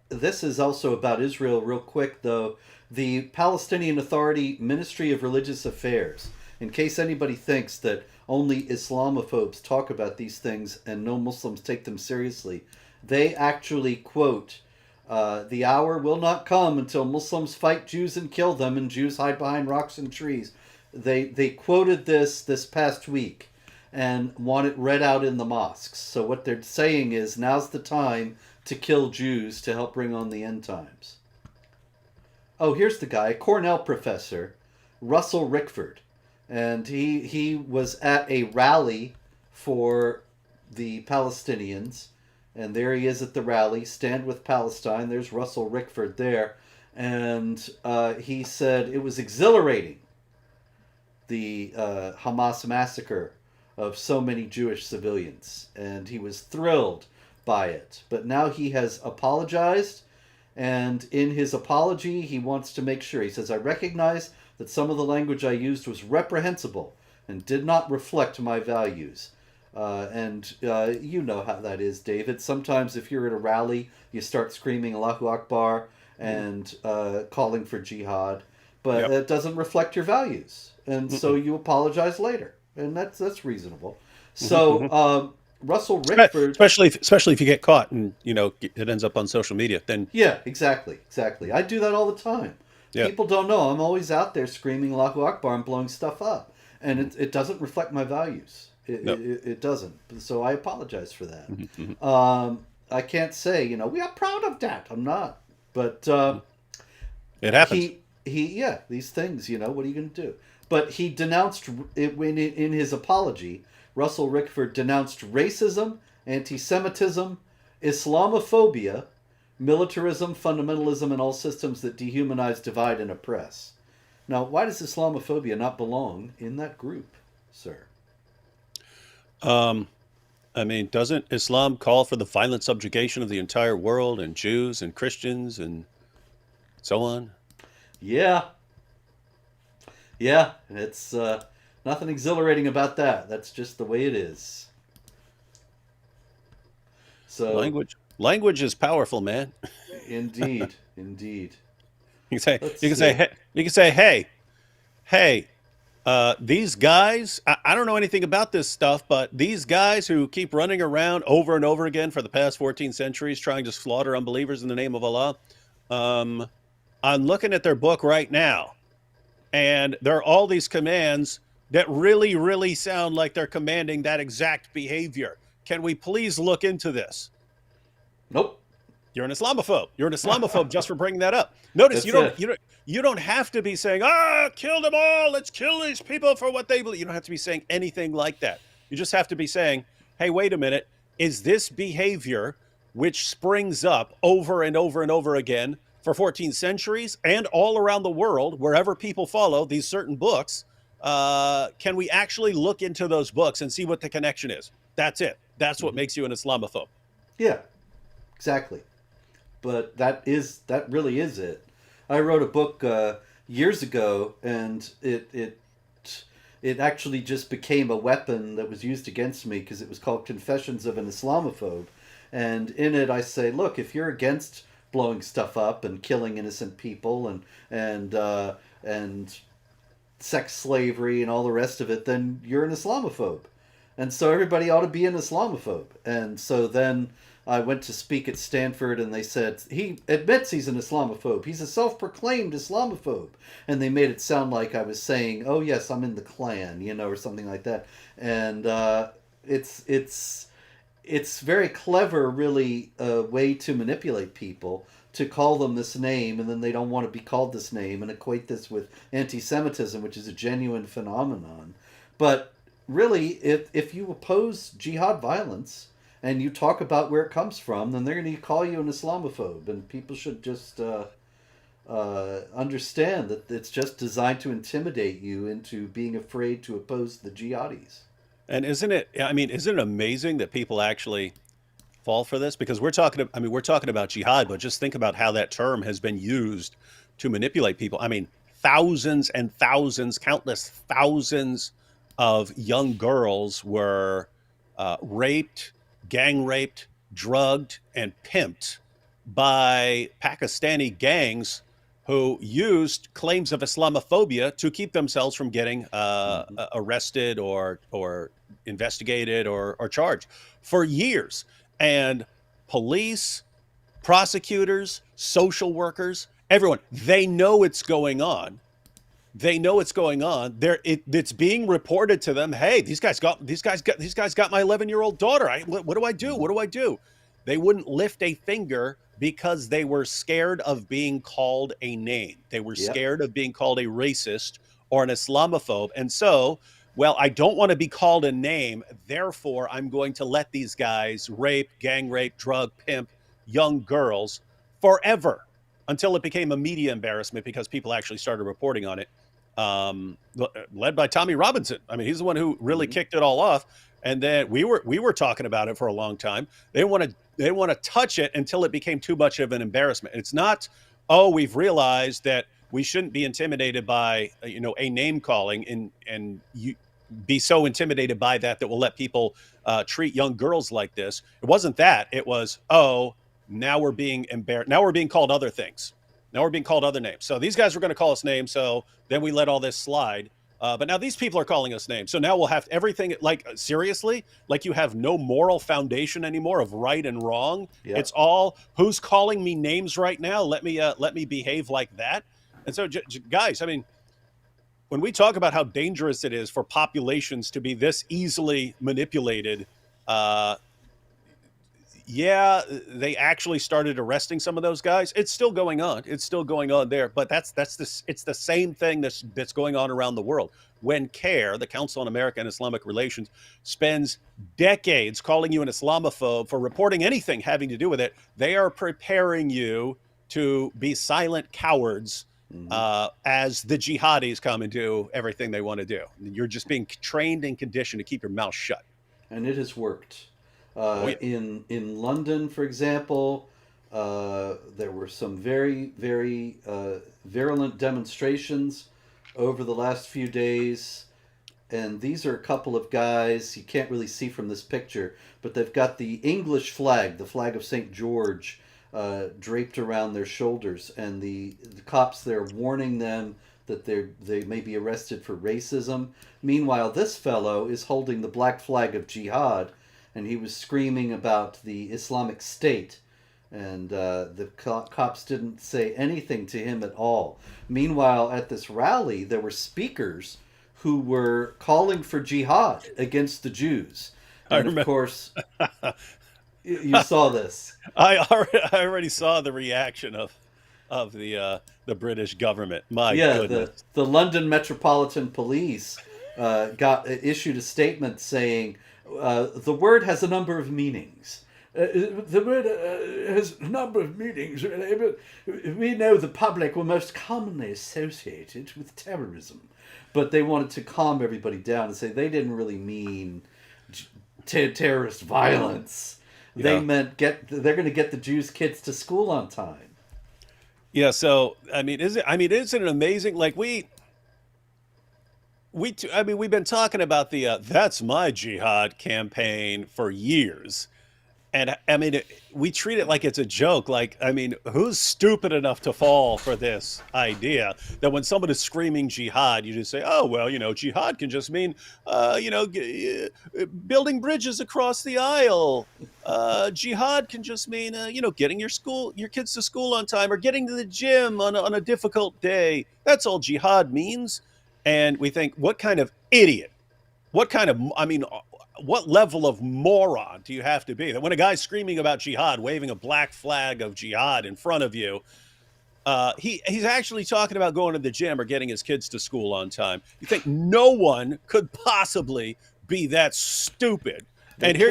this is also about Israel, real quick though. The Palestinian Authority Ministry of Religious Affairs. In case anybody thinks that only Islamophobes talk about these things and no Muslims take them seriously, they actually quote, "The hour will not come until Muslims fight Jews and kill them, and Jews hide behind rocks and trees." They quoted this past week and want it read out in the mosques. So what they're saying is now's the time to kill Jews to help bring on the end times. Oh, here's the guy, Cornell professor, Russell Rickford. And he was at a rally for the Palestinians. And there he is at the rally, Stand with Palestine. There's Russell Rickford there. And he said it was exhilarating, the Hamas massacre of so many Jewish civilians. And he was thrilled by it. But now he has apologized. And in his apology, he wants to make sure. He says, "I recognize that some of the language I used was reprehensible and did not reflect my values." You know how that is, David. Sometimes if you're at a rally, you start screaming Allahu Akbar and calling for jihad, but
Yep.
it doesn't reflect your values. And so you apologize later. And that's reasonable. So Russell Rickford...
especially if you get caught and it ends up on social media, then
Yeah, exactly. I do that all the time.
yeah.
People don't know. I'm always out there screaming Allahu Akbar and blowing stuff up. And it doesn't reflect my values. It doesn't. So I apologize for that. I can't say, we are proud of that. I'm not. But
it happens.
These things, what are you going to do? But he denounced, in his apology, Russell Rickford denounced racism, anti-Semitism, Islamophobia, militarism, fundamentalism, and all systems that dehumanize, divide, and oppress. Now, why does Islamophobia not belong in that group, sir?
I mean, doesn't Islam call for the violent subjugation of the entire world and Jews and Christians and so on?
Yeah, it's nothing exhilarating about that. That's just the way it is. So
language is powerful, man.
Indeed.
You can say, hey, these guys, I don't know anything about this stuff, but these guys who keep running around over and over again for the past 14 centuries trying to slaughter unbelievers in the name of Allah, Um, I'm looking at their book right now, and there are all these commands that really, really sound like they're commanding that exact behavior. Can we please look into this?
Nope.
You're an Islamophobe. You're an Islamophobe just for bringing that up. Notice
That's it.
you don't have to be saying, kill them all. Let's kill these people for what they believe. You don't have to be saying anything like that. You just have to be saying, hey, wait a minute. Is this behavior which springs up over and over and over again for 14 centuries and all around the world, wherever people follow these certain books, can we actually look into those books and see what the connection is? That's it. That's what
Hmm.
makes you an Islamophobe.
Yeah, exactly. But that really is it. I wrote a book years ago, and it actually just became a weapon that was used against me because it was called Confessions of an Islamophobe, and in it I say, look, if you're against blowing stuff up and killing innocent people and sex slavery and all the rest of it, then you're an Islamophobe. And so everybody ought to be an Islamophobe. And so then I went to speak at Stanford, and they said, he admits he's an Islamophobe. He's a self proclaimed Islamophobe. And they made it sound like I was saying, oh, yes, I'm in the Klan, or something like that. And it's, it's, it's very clever, really, a way to manipulate people to call them this name, and then they don't want to be called this name, and equate this with anti-Semitism, which is a genuine phenomenon. But really, if you oppose jihad violence and you talk about where it comes from, then they're going to call you an Islamophobe, and people should just understand that it's just designed to intimidate you into being afraid to oppose the jihadis.
And isn't it? I mean, isn't it amazing that people actually fall for this? Because we're talking. I mean, we're talking about jihad, but just think about how that term has been used to manipulate people. I mean, thousands and thousands, countless thousands of young girls were raped, gang raped, drugged, and pimped by Pakistani gangs who used claims of Islamophobia to keep themselves from getting
Mm-hmm.
arrested or investigated or charged for years. And police, prosecutors, social workers, everyone, they know it's going on. They know it's going on. It's being reported to them. Hey, these guys got my 11-year-old daughter. What do I do?
Mm-hmm.
What do I do? They wouldn't lift a finger because they were scared of being called a name. They were
Yep.
scared of being called a racist or an Islamophobe. And so, well, I don't want to be called a name. Therefore, I'm going to let these guys rape, gang rape, drug, pimp young girls forever until it became a media embarrassment because people actually started reporting on it. Led by Tommy Robinson. I mean, he's the one who really
Mm-hmm.
kicked it all off. And then we were talking about it for a long time. They want to touch it until it became too much of an embarrassment. It's not, oh, we've realized that we shouldn't be intimidated by a name calling and you be so intimidated by that we'll let people treat young girls like this. It wasn't that. It was, oh, now we're being embarrassed. Now we're being called other things. Now we're being called other names. So these guys were going to call us names. So then we let all this slide. But now these people are calling us names. So now we'll have everything like seriously, like you have no moral foundation anymore of right and wrong.
Yep.
It's all who's calling me names right now. Let me behave like that. And so, guys, I mean, when we talk about how dangerous it is for populations to be this easily manipulated, uh, yeah, they actually started arresting some of those guys. It's still going on. It's still going on there. But that's this. It's the same thing that's going on around the world. When CARE, the Council on American and Islamic Relations, spends decades calling you an Islamophobe for reporting anything having to do with it, they are preparing you to be silent cowards
Mm-hmm.
as the jihadis come and do everything they want to do. You're just being trained and conditioned to keep your mouth shut.
And it has worked.
Oh yeah.
In London, for example, there were some very very virulent demonstrations over the last few days, and these are a couple of guys you can't really see from this picture, but they've got the English flag, the flag of St. George, draped around their shoulders, and the cops there warning them that they may be arrested for racism. Meanwhile, this fellow is holding the black flag of jihad, and he was screaming about the Islamic State, and the cops didn't say anything to him at all. Meanwhile, at this rally, there were speakers who were calling for jihad against the Jews,
I
and of
remember.
course, you saw this.
I already saw the reaction of the British government. My
Yeah,
goodness.
the London Metropolitan Police got issued a statement saying the word has a number of meanings. The word has a number of meanings, really, but we know the public were most commonly associated with terrorism. But they wanted to calm everybody down and say they didn't really mean terrorist violence. They
Yeah.
meant they're going to get the Jews' kids to school on time.
Yeah. So I mean, isn't it amazing? Like I mean, we've been talking about the "That's My Jihad" campaign for years, and I mean, we treat it like it's a joke. Like, I mean, who's stupid enough to fall for this idea that when someone is screaming jihad, you just say, "Oh, well, jihad can just mean, building bridges across the aisle. Jihad can just mean, getting your kids to school on time, or getting to the gym on a difficult day. That's all jihad means." And we think, what kind of idiot? I mean, what level of moron do you have to be that when a guy's screaming about jihad, waving a black flag of jihad in front of you, he's actually talking about going to the gym or getting his kids to school on time? You think no one could possibly be that stupid?
They
And
can't.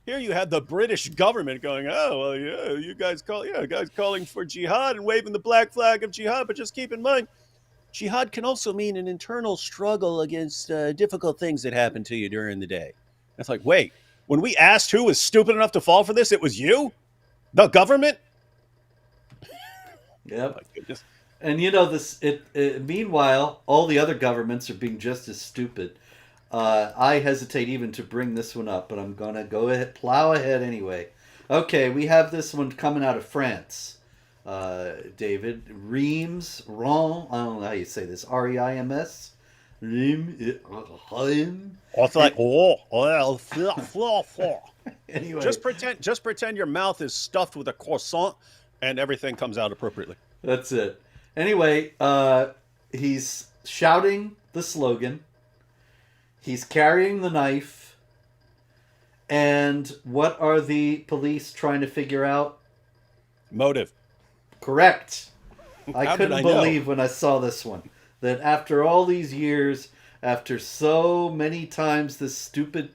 here you have the British government going, "Oh, well, yeah, guys calling for jihad and waving the black flag of jihad, but just keep in mind, jihad can also mean an internal struggle against difficult things that happen to you during the day." It's like, wait, when we asked who was stupid enough to fall for this, it was you, the government.
Yep.
My goodness.
And this. Meanwhile, all the other governments are being just as stupid. I hesitate even to bring this one up, but I'm gonna go ahead, plow ahead anyway. Okay, we have this one coming out of France. David Reims. I don't know how you say this. Reims. Reims.
It's
And
like, oh, well,
anyway,
just pretend your mouth is stuffed with a croissant, and everything comes out appropriately.
that's it. Anyway, he's shouting the slogan. He's carrying the knife. And what are the police trying to figure out?
Motive.
Correct. I
How did
couldn't
I know?
believe when I saw this one that after all these years, after so many times this stupid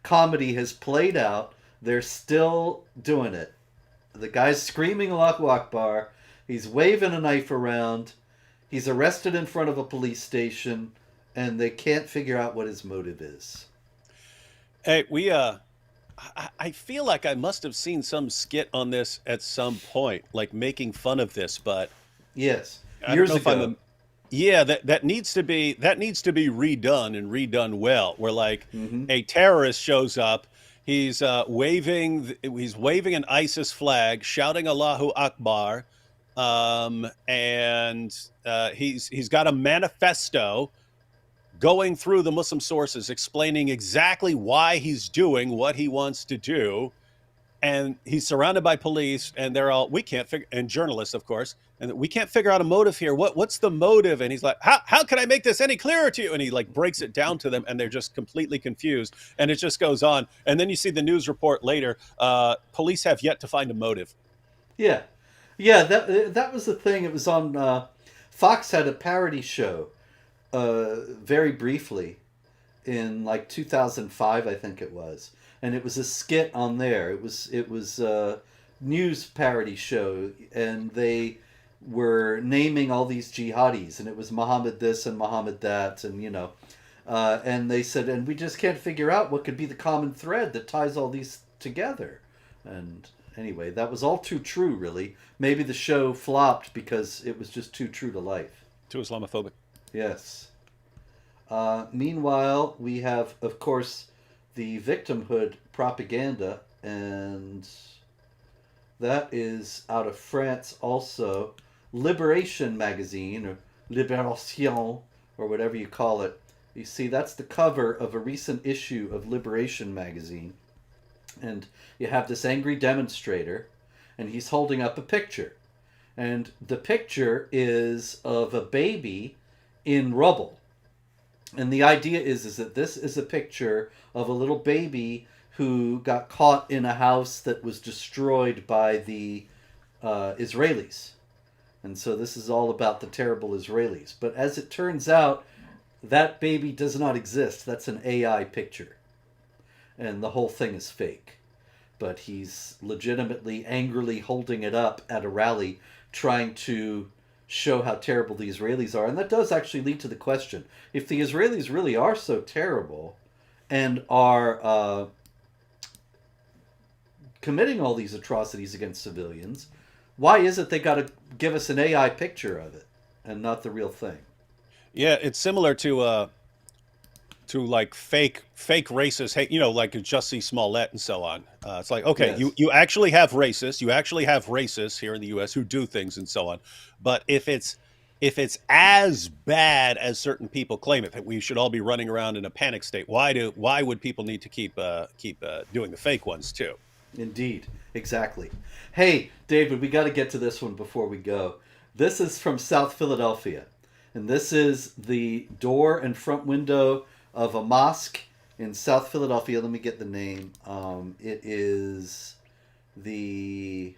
comedy has played out, they're still doing it. The guy's screaming Allahu Akbar. He's waving a knife around. He's arrested in front of a police station, and they can't figure out what his motive is.
Hey, I feel like I must have seen some skit on this at some point, like making fun of this, but
Yes,
I don't
years
know if I'm
ago.
a, yeah, that needs to be redone and redone well. Where like
Mm-hmm.
a terrorist shows up, he's waving an ISIS flag, shouting Allahu Akbar, and he's got a manifesto going through the Muslim sources, explaining exactly why he's doing what he wants to do. And he's surrounded by police, and they're all, we can't figure, and journalists, of course, and we can't figure out a motive here. What's the motive? And he's like, how can I make this any clearer to you? And he like breaks it down to them, and they're just completely confused. And it just goes on. And then you see the news report later. Police have yet to find a motive.
Yeah, yeah. That was the thing. It was on Fox had a parody show, very briefly, in like 2005, I think it was, and it was a skit on there. It was a news parody show, and they were naming all these jihadis, and it was Muhammad this and Muhammad that, and and they said, and we just can't figure out what could be the common thread that ties all these together. And anyway, that was all too true, really. Maybe the show flopped because it was just too true to life.
Too Islamophobic.
Yes. Meanwhile, we have, of course, the victimhood propaganda, and that is out of France also. Liberation magazine, or Libération, or whatever you call it. You see, that's the cover of a recent issue of Liberation magazine. And you have this angry demonstrator, and he's holding up a picture. And the picture is of a baby in rubble. And the idea is that this is a picture of a little baby who got caught in a house that was destroyed by the Israelis. And so this is all about the terrible Israelis. But as it turns out, that baby does not exist. That's an AI picture. And the whole thing is fake. But he's legitimately, angrily holding it up at a rally, trying to show how terrible the Israelis are. And that does actually lead to the question, if the Israelis really are so terrible and are committing all these atrocities against civilians, why is it they got to give us an AI picture of it and not the real thing?
Yeah, it's similar to like fake racist hate, like Jussie Smollett and so on. It's like, okay, you
Yes.
you actually have racists, here in the U.S. who do things and so on, but if it's as bad as certain people claim it, that we should all be running around in a panic state, why would people need to keep doing the fake ones too?
Indeed. Exactly. Hey, David, we got to get to this one before we go. This is from South Philadelphia. And this is the door and front window of a mosque in South Philadelphia. Let me get the name. It is the.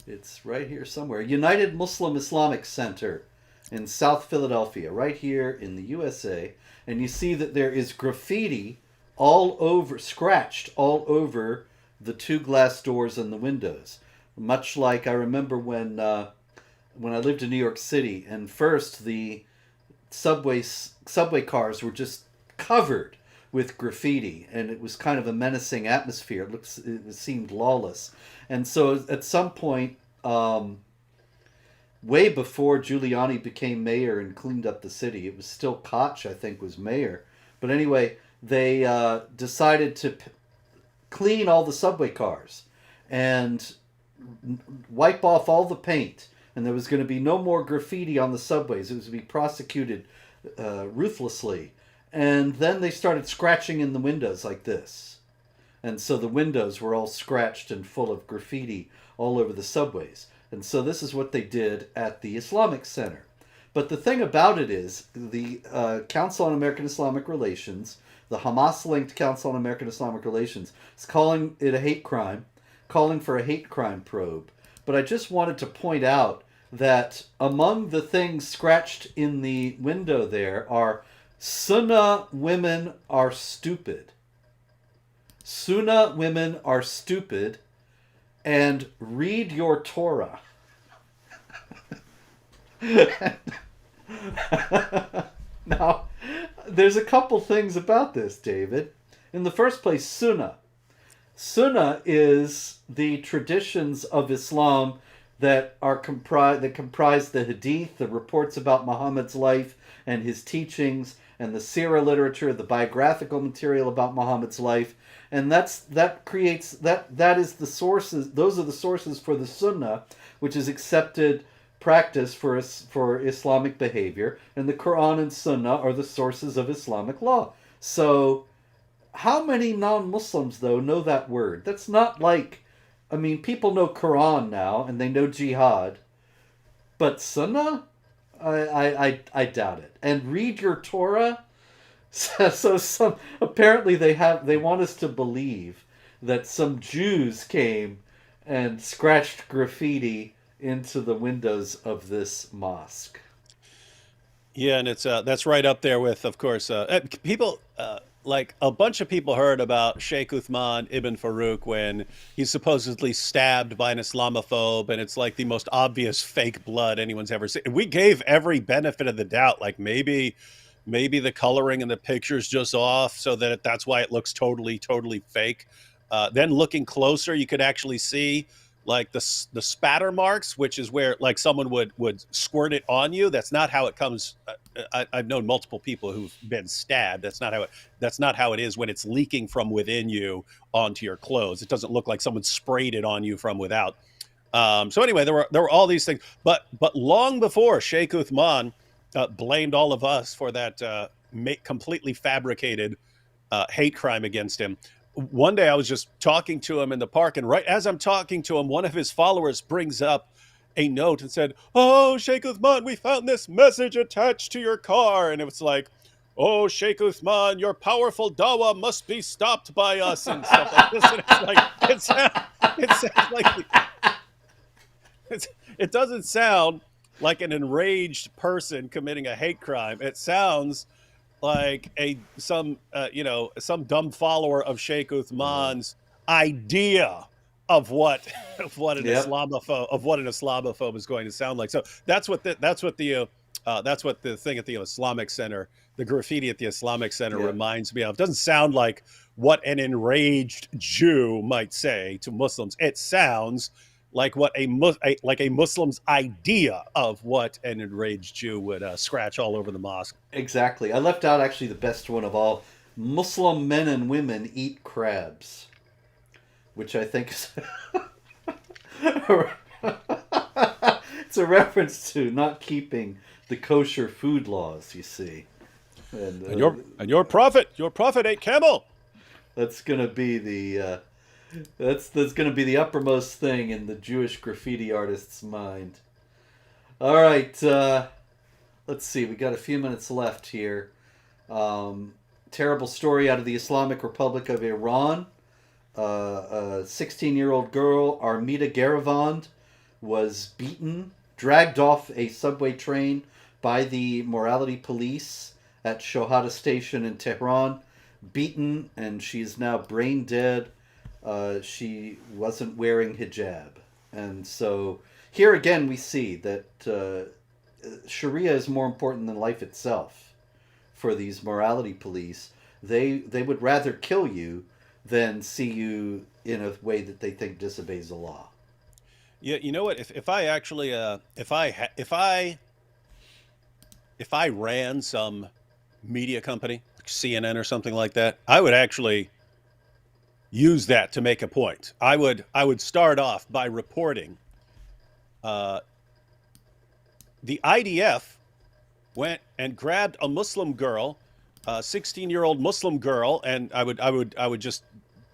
It's right here somewhere. United Muslim Islamic Center in South Philadelphia, right here in the USA. And you see that there is graffiti all over, scratched all over the two glass doors and the windows. Much like I remember when I lived in New York City, and first the subway cars were just covered with graffiti, and it was kind of a menacing atmosphere. It seemed lawless, and so at some point, way before Giuliani became mayor and cleaned up the city, it was still Koch, I think, was mayor. But anyway, they decided to clean all the subway cars and wipe off all the paint, and there was going to be no more graffiti on the subways. It was to be prosecuted ruthlessly. And then they started scratching in the windows like this. And so the windows were all scratched and full of graffiti all over the subways. And so this is what they did at the Islamic Center. But the thing about it is, the Council on American Islamic Relations, the Hamas-linked Council on American Islamic Relations, is calling it a hate crime, calling for a hate crime probe. But I just wanted to point out that among the things scratched in the window there are Sunnah women are stupid. Sunnah women are stupid, and read your Torah. Now, there's a couple things about this, David. In the first place, Sunnah. Sunnah is the traditions of Islam that comprise the Hadith, the reports about Muhammad's life and his teachings, and the Sirah literature, the biographical material about Muhammad's life, and that is the sources. Those are the sources for the Sunnah, which is accepted practice for Islamic behavior, and the Quran and Sunnah are the sources of Islamic law. So, how many non-Muslims though know that word? That's not like, I mean, people know Quran now and they know Jihad, but Sunnah, I doubt it. And read your Torah. So some apparently they want us to believe that some Jews came and scratched graffiti into the windows of this mosque.
Yeah, and it's that's right up there with, of course, people like a bunch of people heard about Sheikh Uthman ibn Farouk when he's supposedly stabbed by an Islamophobe, and it's like the most obvious fake blood anyone's ever seen. We gave every benefit of the doubt, like maybe the coloring in the picture's just off, so that's why it looks totally fake. Then looking closer, you could actually see like the spatter marks, which is where like someone would squirt it on you. That's not how it comes. I've known multiple people who've been stabbed. That's not how it is when it's leaking from within you onto your clothes. It doesn't look like someone sprayed it on you from without. So anyway, there were all these things, but long before Sheikh Uthman blamed all of us for that completely fabricated hate crime against him. one day I was just talking to him in the park, and right as I'm talking to him, one of his followers brings up a note and said, "Oh, Sheikh Uthman, we found this message attached to your car," and it was like, "Oh, Sheikh Uthman, your powerful dawah must be stopped by us," and stuff like this. And it's like it sounds like it doesn't sound like an enraged person committing a hate crime. It sounds like some dumb follower of Sheikh Uthman's idea of what
Yep.
of what an Islamophobe is going to sound like. So that's what the thing at the Islamic Center, the graffiti at the Islamic Center
Yep.
reminds me of. It doesn't sound like what an enraged Jew might say to Muslims. It sounds like what like a Muslim's idea of what an enraged Jew would scratch all over the mosque.
Exactly. I left out actually the best one of all. Muslim men and women eat crabs, which I think is it's a reference to not keeping the kosher food laws. You see, and
And your prophet ate camel.
that's gonna be the that's gonna be the uppermost thing in the Jewish graffiti artist's mind. All right, let's see. We got a few minutes left here. Um, Terrible story out of the Islamic Republic of Iran. A 16-year-old girl, Armida Garivand, was beaten, dragged off a subway train by the morality police at Shohada Station in Tehran, beaten, and she is now brain dead. She wasn't wearing hijab. And so here again we see that Sharia is more important than life itself for these morality police. They would rather kill you than see you in a way that they think disobeys the law.
Yeah, you know what? If I actually if I ran some media company, like CNN or something like that, I would actually use that to make a point. I would start off by reporting uh, the IDF went and grabbed a Muslim girl, a 16-year-old Muslim girl, and I would just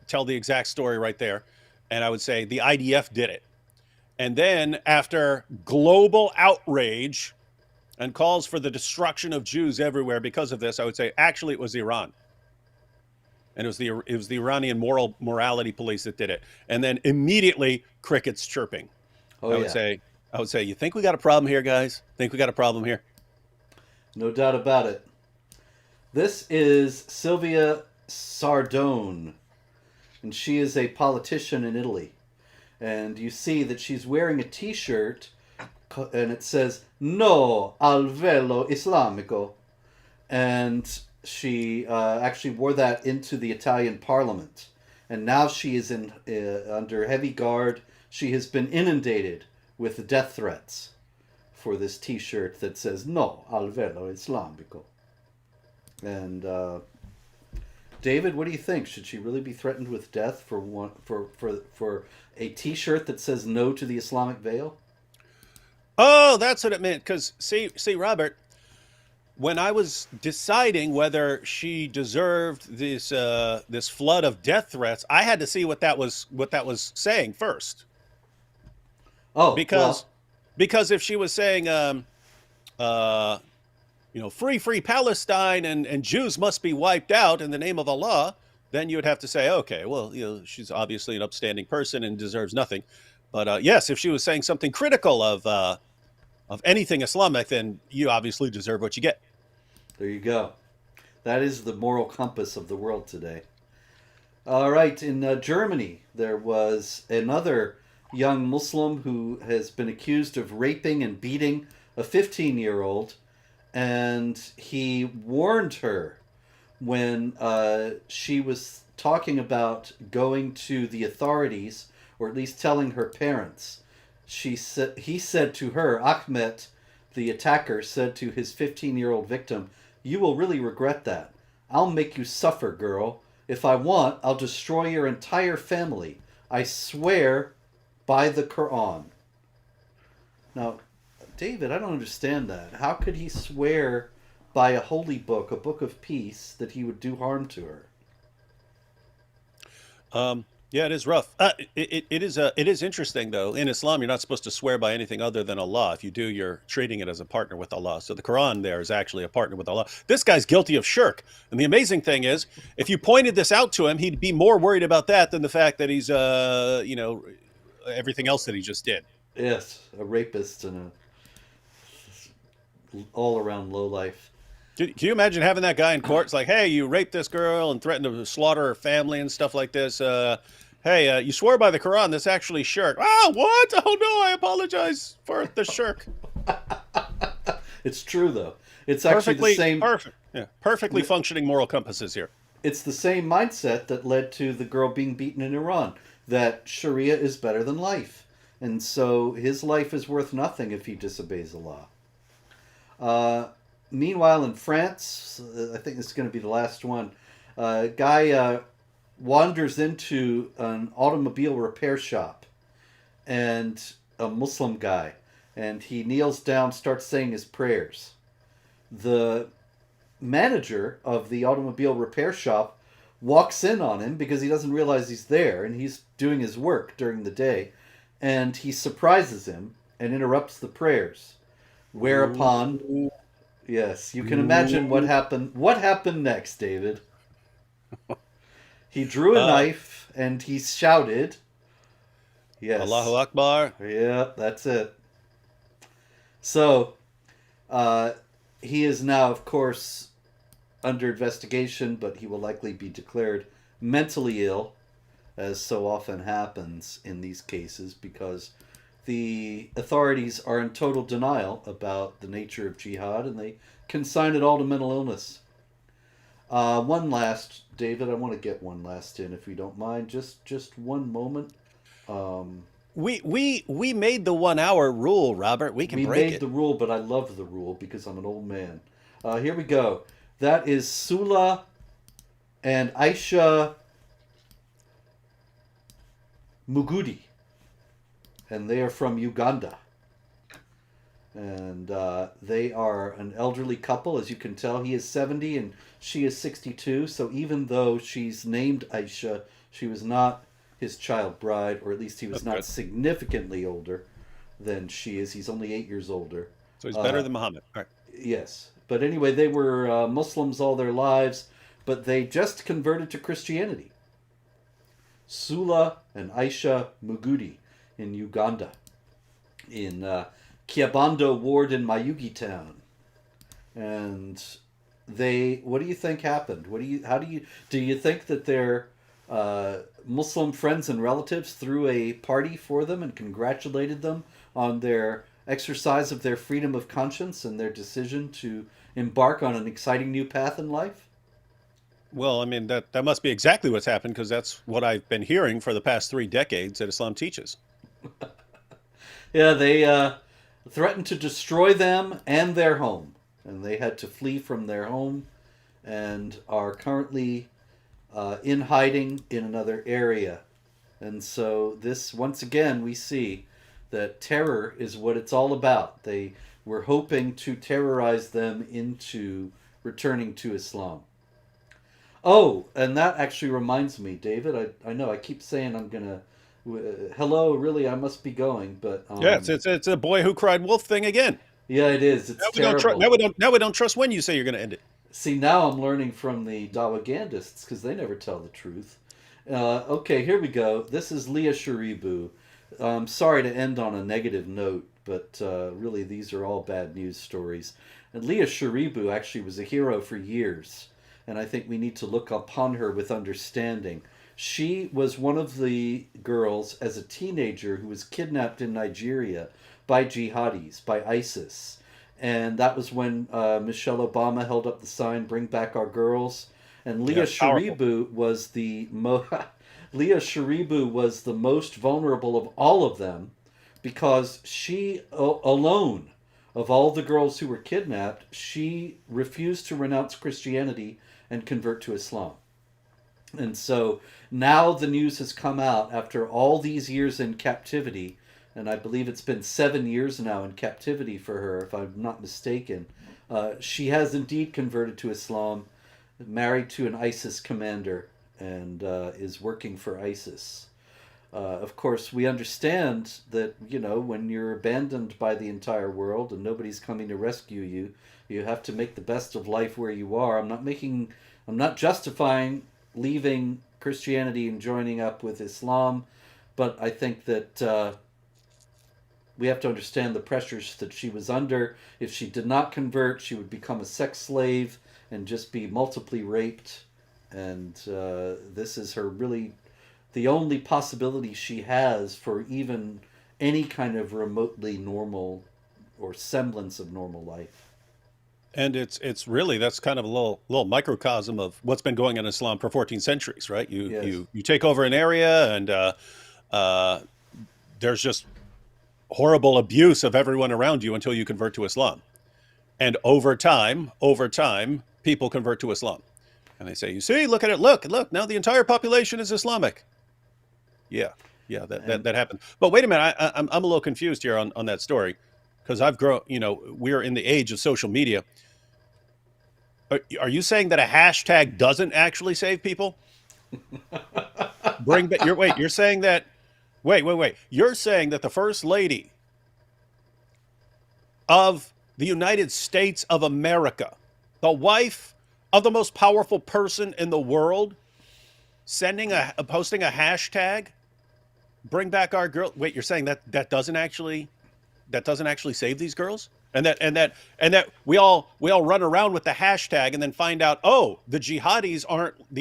tell the exact story right there, and I would say the IDF did it. And then after global outrage and calls for the destruction of Jews everywhere because of this, I would say actually it was Iran. And it was the Iranian morality police that did it. And then immediately crickets chirping.
Oh
I would
yeah,
say I would say, you think we got a problem here, guys? Think we got a problem here?
no doubt about it. This is Silvia Sardone, and she is a politician in Italy. And you see that she's wearing a T-shirt, and it says "No al velo islamico," and she actually wore that into the Italian Parliament. And now she is in under heavy guard. She has been inundated with death threats for this T-shirt that says "No al velo islamico." And David, what do you think? Should she really be threatened with death for a T-shirt that says "No to the Islamic veil"?
Oh, that's what it meant. Because see, Robert, when I was deciding whether she deserved this flood of death threats, I had to see what that was saying first.
Oh
Because
well,
if she was saying uh, free Palestine and Jews must be wiped out in the name of Allah, then you would have to say, okay, well, she's obviously an upstanding person and deserves nothing. But yes, if she was saying something critical of anything Islamic, then you obviously deserve what you get.
there you go. That is the moral compass of the world today. All right, in Germany, there was another young Muslim who has been accused of raping and beating a 15-year-old, and he warned her when she was talking about going to the authorities, or at least telling her parents. He said to her, Ahmet, the attacker, said to his 15-year-old victim, "You will really regret that. I'll make you suffer, girl. If I want, I'll destroy your entire family. I swear by the Quran." Now, David, I don't understand that. How could he swear by a holy book, a book of peace, that he would do harm to her?
Yeah, it is rough. It is interesting though. In Islam, you're not supposed to swear by anything other than Allah. If you do, you're treating it as a partner with Allah. So the Quran there is actually a partner with Allah. This guy's guilty of shirk. And the amazing thing is, if you pointed this out to him, he'd be more worried about that than the fact that he's, everything else that he just did.
Yes, a rapist and a all around low life.
Can you imagine having that guy in court? It's like, hey, you raped this girl and threatened to slaughter her family and stuff like this. Hey, you swore by the Quran. That's actually shirk. Oh, what? Oh no, I apologize for the shirk.
It's true though. It's actually the same.
Perfect. Yeah, perfectly functioning moral compasses here.
It's the same mindset that led to the girl being beaten in Iran. That Sharia is better than life, and so his life is worth nothing if he disobeys Allah. Uh, Meanwhile, in France, I think this is going to be the last one. A guy wanders into an automobile repair shop, and a Muslim guy, and he kneels down, starts saying his prayers. The manager of the automobile repair shop walks in on him because he doesn't realize he's there, and he's doing his work during the day, and he surprises him and interrupts the prayers. Whereupon, yes, you can imagine what happened. What happened next, David? He drew a
Uh,
knife and he shouted,
Allahu
yes.
Akbar.
Yeah, that's it. So, uh, he is now, of course, under investigation, but he will likely be declared mentally ill, as so often happens in these cases, because the authorities are in total denial about the nature of jihad and they consign it all to mental illness. One last, David, I want to get one last in if you don't mind. Just one moment. Um,
We made the 1 hour rule, Robert. We can
we
break
made
it.
the rule, but I love the rule because I'm an old man. Here we go. That is Sula and Aisha Mugudi, and they are from Uganda. And they are an elderly couple, as you can tell. He is 70 and she is 62. So even though she's named Aisha, she was not his child bride, or at least he was
That's
not
good.
significantly older than she is. He's only 8 years older.
So he's better
Uh,
than Muhammad. All right.
yes. But anyway, they were Muslims all their lives, but they just converted to Christianity. Sula and Aisha Mugudi in Uganda, in Kiabando Ward in Mayugi Town. And what do you think happened? Do you think that their Muslim friends and relatives threw a party for them and congratulated them on their exercise of their freedom of conscience and their decision to embark on an exciting new path in life?
Well, I mean that must be exactly what's happened because that's what I've been hearing for the past 3 decades that Islam teaches.
Yeah, they threatened to destroy them and their home, and they had to flee from their home and are currently in hiding in another area. And so, this, once again, we see that terror is what it's all about. They were hoping to terrorize them into returning to Islam. Oh, and that actually reminds me, David. I know I keep saying I'm gonna. Hello, really, I must be going, but
Yeah, it's a boy who cried wolf thing again.
yeah, it is.
Now
It's
we don't trust.
terrible.
Now we don't trust when you say you're going to end it.
See, now I'm learning from the Dawagandists because they never tell the truth. Okay, here we go. This is Leah Sharibu. Sorry to end on a negative note, but really these are all bad news stories. And Leah Sharibu actually was a hero for years, and I think we need to look upon her with understanding. She was one of the girls as a teenager who was kidnapped in Nigeria by jihadis, by ISIS. And that was when Michelle Obama held up the sign, "Bring back our girls." And
Yeah, powerful.
Leah Sharibu was the most vulnerable of all of them because she alone, of all the girls who were kidnapped, she refused to renounce Christianity and convert to Islam. And so now the news has come out after all these years in captivity, and I believe it's been 7 years now in captivity for her, if I'm not mistaken. She has indeed converted to Islam, married to an ISIS commander, and is working for ISIS. Of course, we understand that, when you're abandoned by the entire world and nobody's coming to rescue you, you have to make the best of life where you are. I'm not justifying leaving Christianity and joining up with Islam, but I think that we have to understand the pressures that she was under. If she did not convert, she would become a sex slave and just be multiply raped. And this is her really the only possibility she has for even any kind of remotely normal or semblance of normal life.
And it's really, that's kind of a little microcosm of what's been going on in Islam for 14 centuries, right? You
Yes.
you take over an area, and uh, there's just horrible abuse of everyone around you until you convert to Islam. And over time, people convert to Islam, and they say, "You see, look at it, look. Now the entire population is Islamic." Yeah, yeah,
And
that happened. But wait a minute, I'm a little confused here on that story, because I've grown. We're in the age of social media. Are you saying that a hashtag doesn't actually save people? Bring back. You're saying that. Wait. You're saying that the first lady of the United States of America, the wife of the most powerful person in the world, posting a hashtag, bring back our girl. Wait, you're saying that doesn't actually save these girls? And that we all run around with the hashtag and then find out, oh, the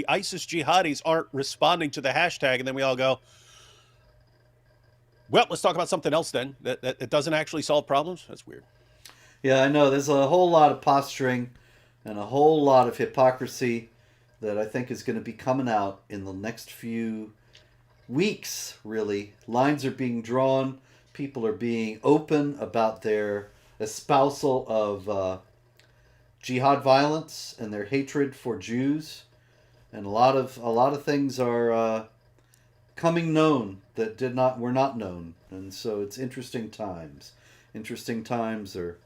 ISIS jihadis aren't responding to the hashtag, and then we all go, well, let's talk about something else then. That it doesn't actually solve problems. That's weird.
yeah, I know there's a whole lot of posturing and a whole lot of hypocrisy that I think is going to be coming out in the next few weeks, really. Lines are being drawn. People are being open about their espousal of jihad violence and their hatred for Jews, and a lot of things are coming known that were not known, and so it's interesting times. Interesting times are,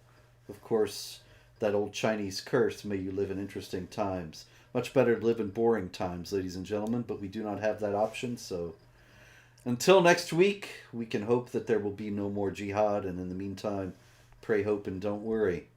of course, that old Chinese curse: "May you live in interesting times." Much better to live in boring times, ladies and gentlemen, but we do not have that option. So until next week, we can hope that there will be no more jihad, and in the meantime, pray, hope, and don't worry.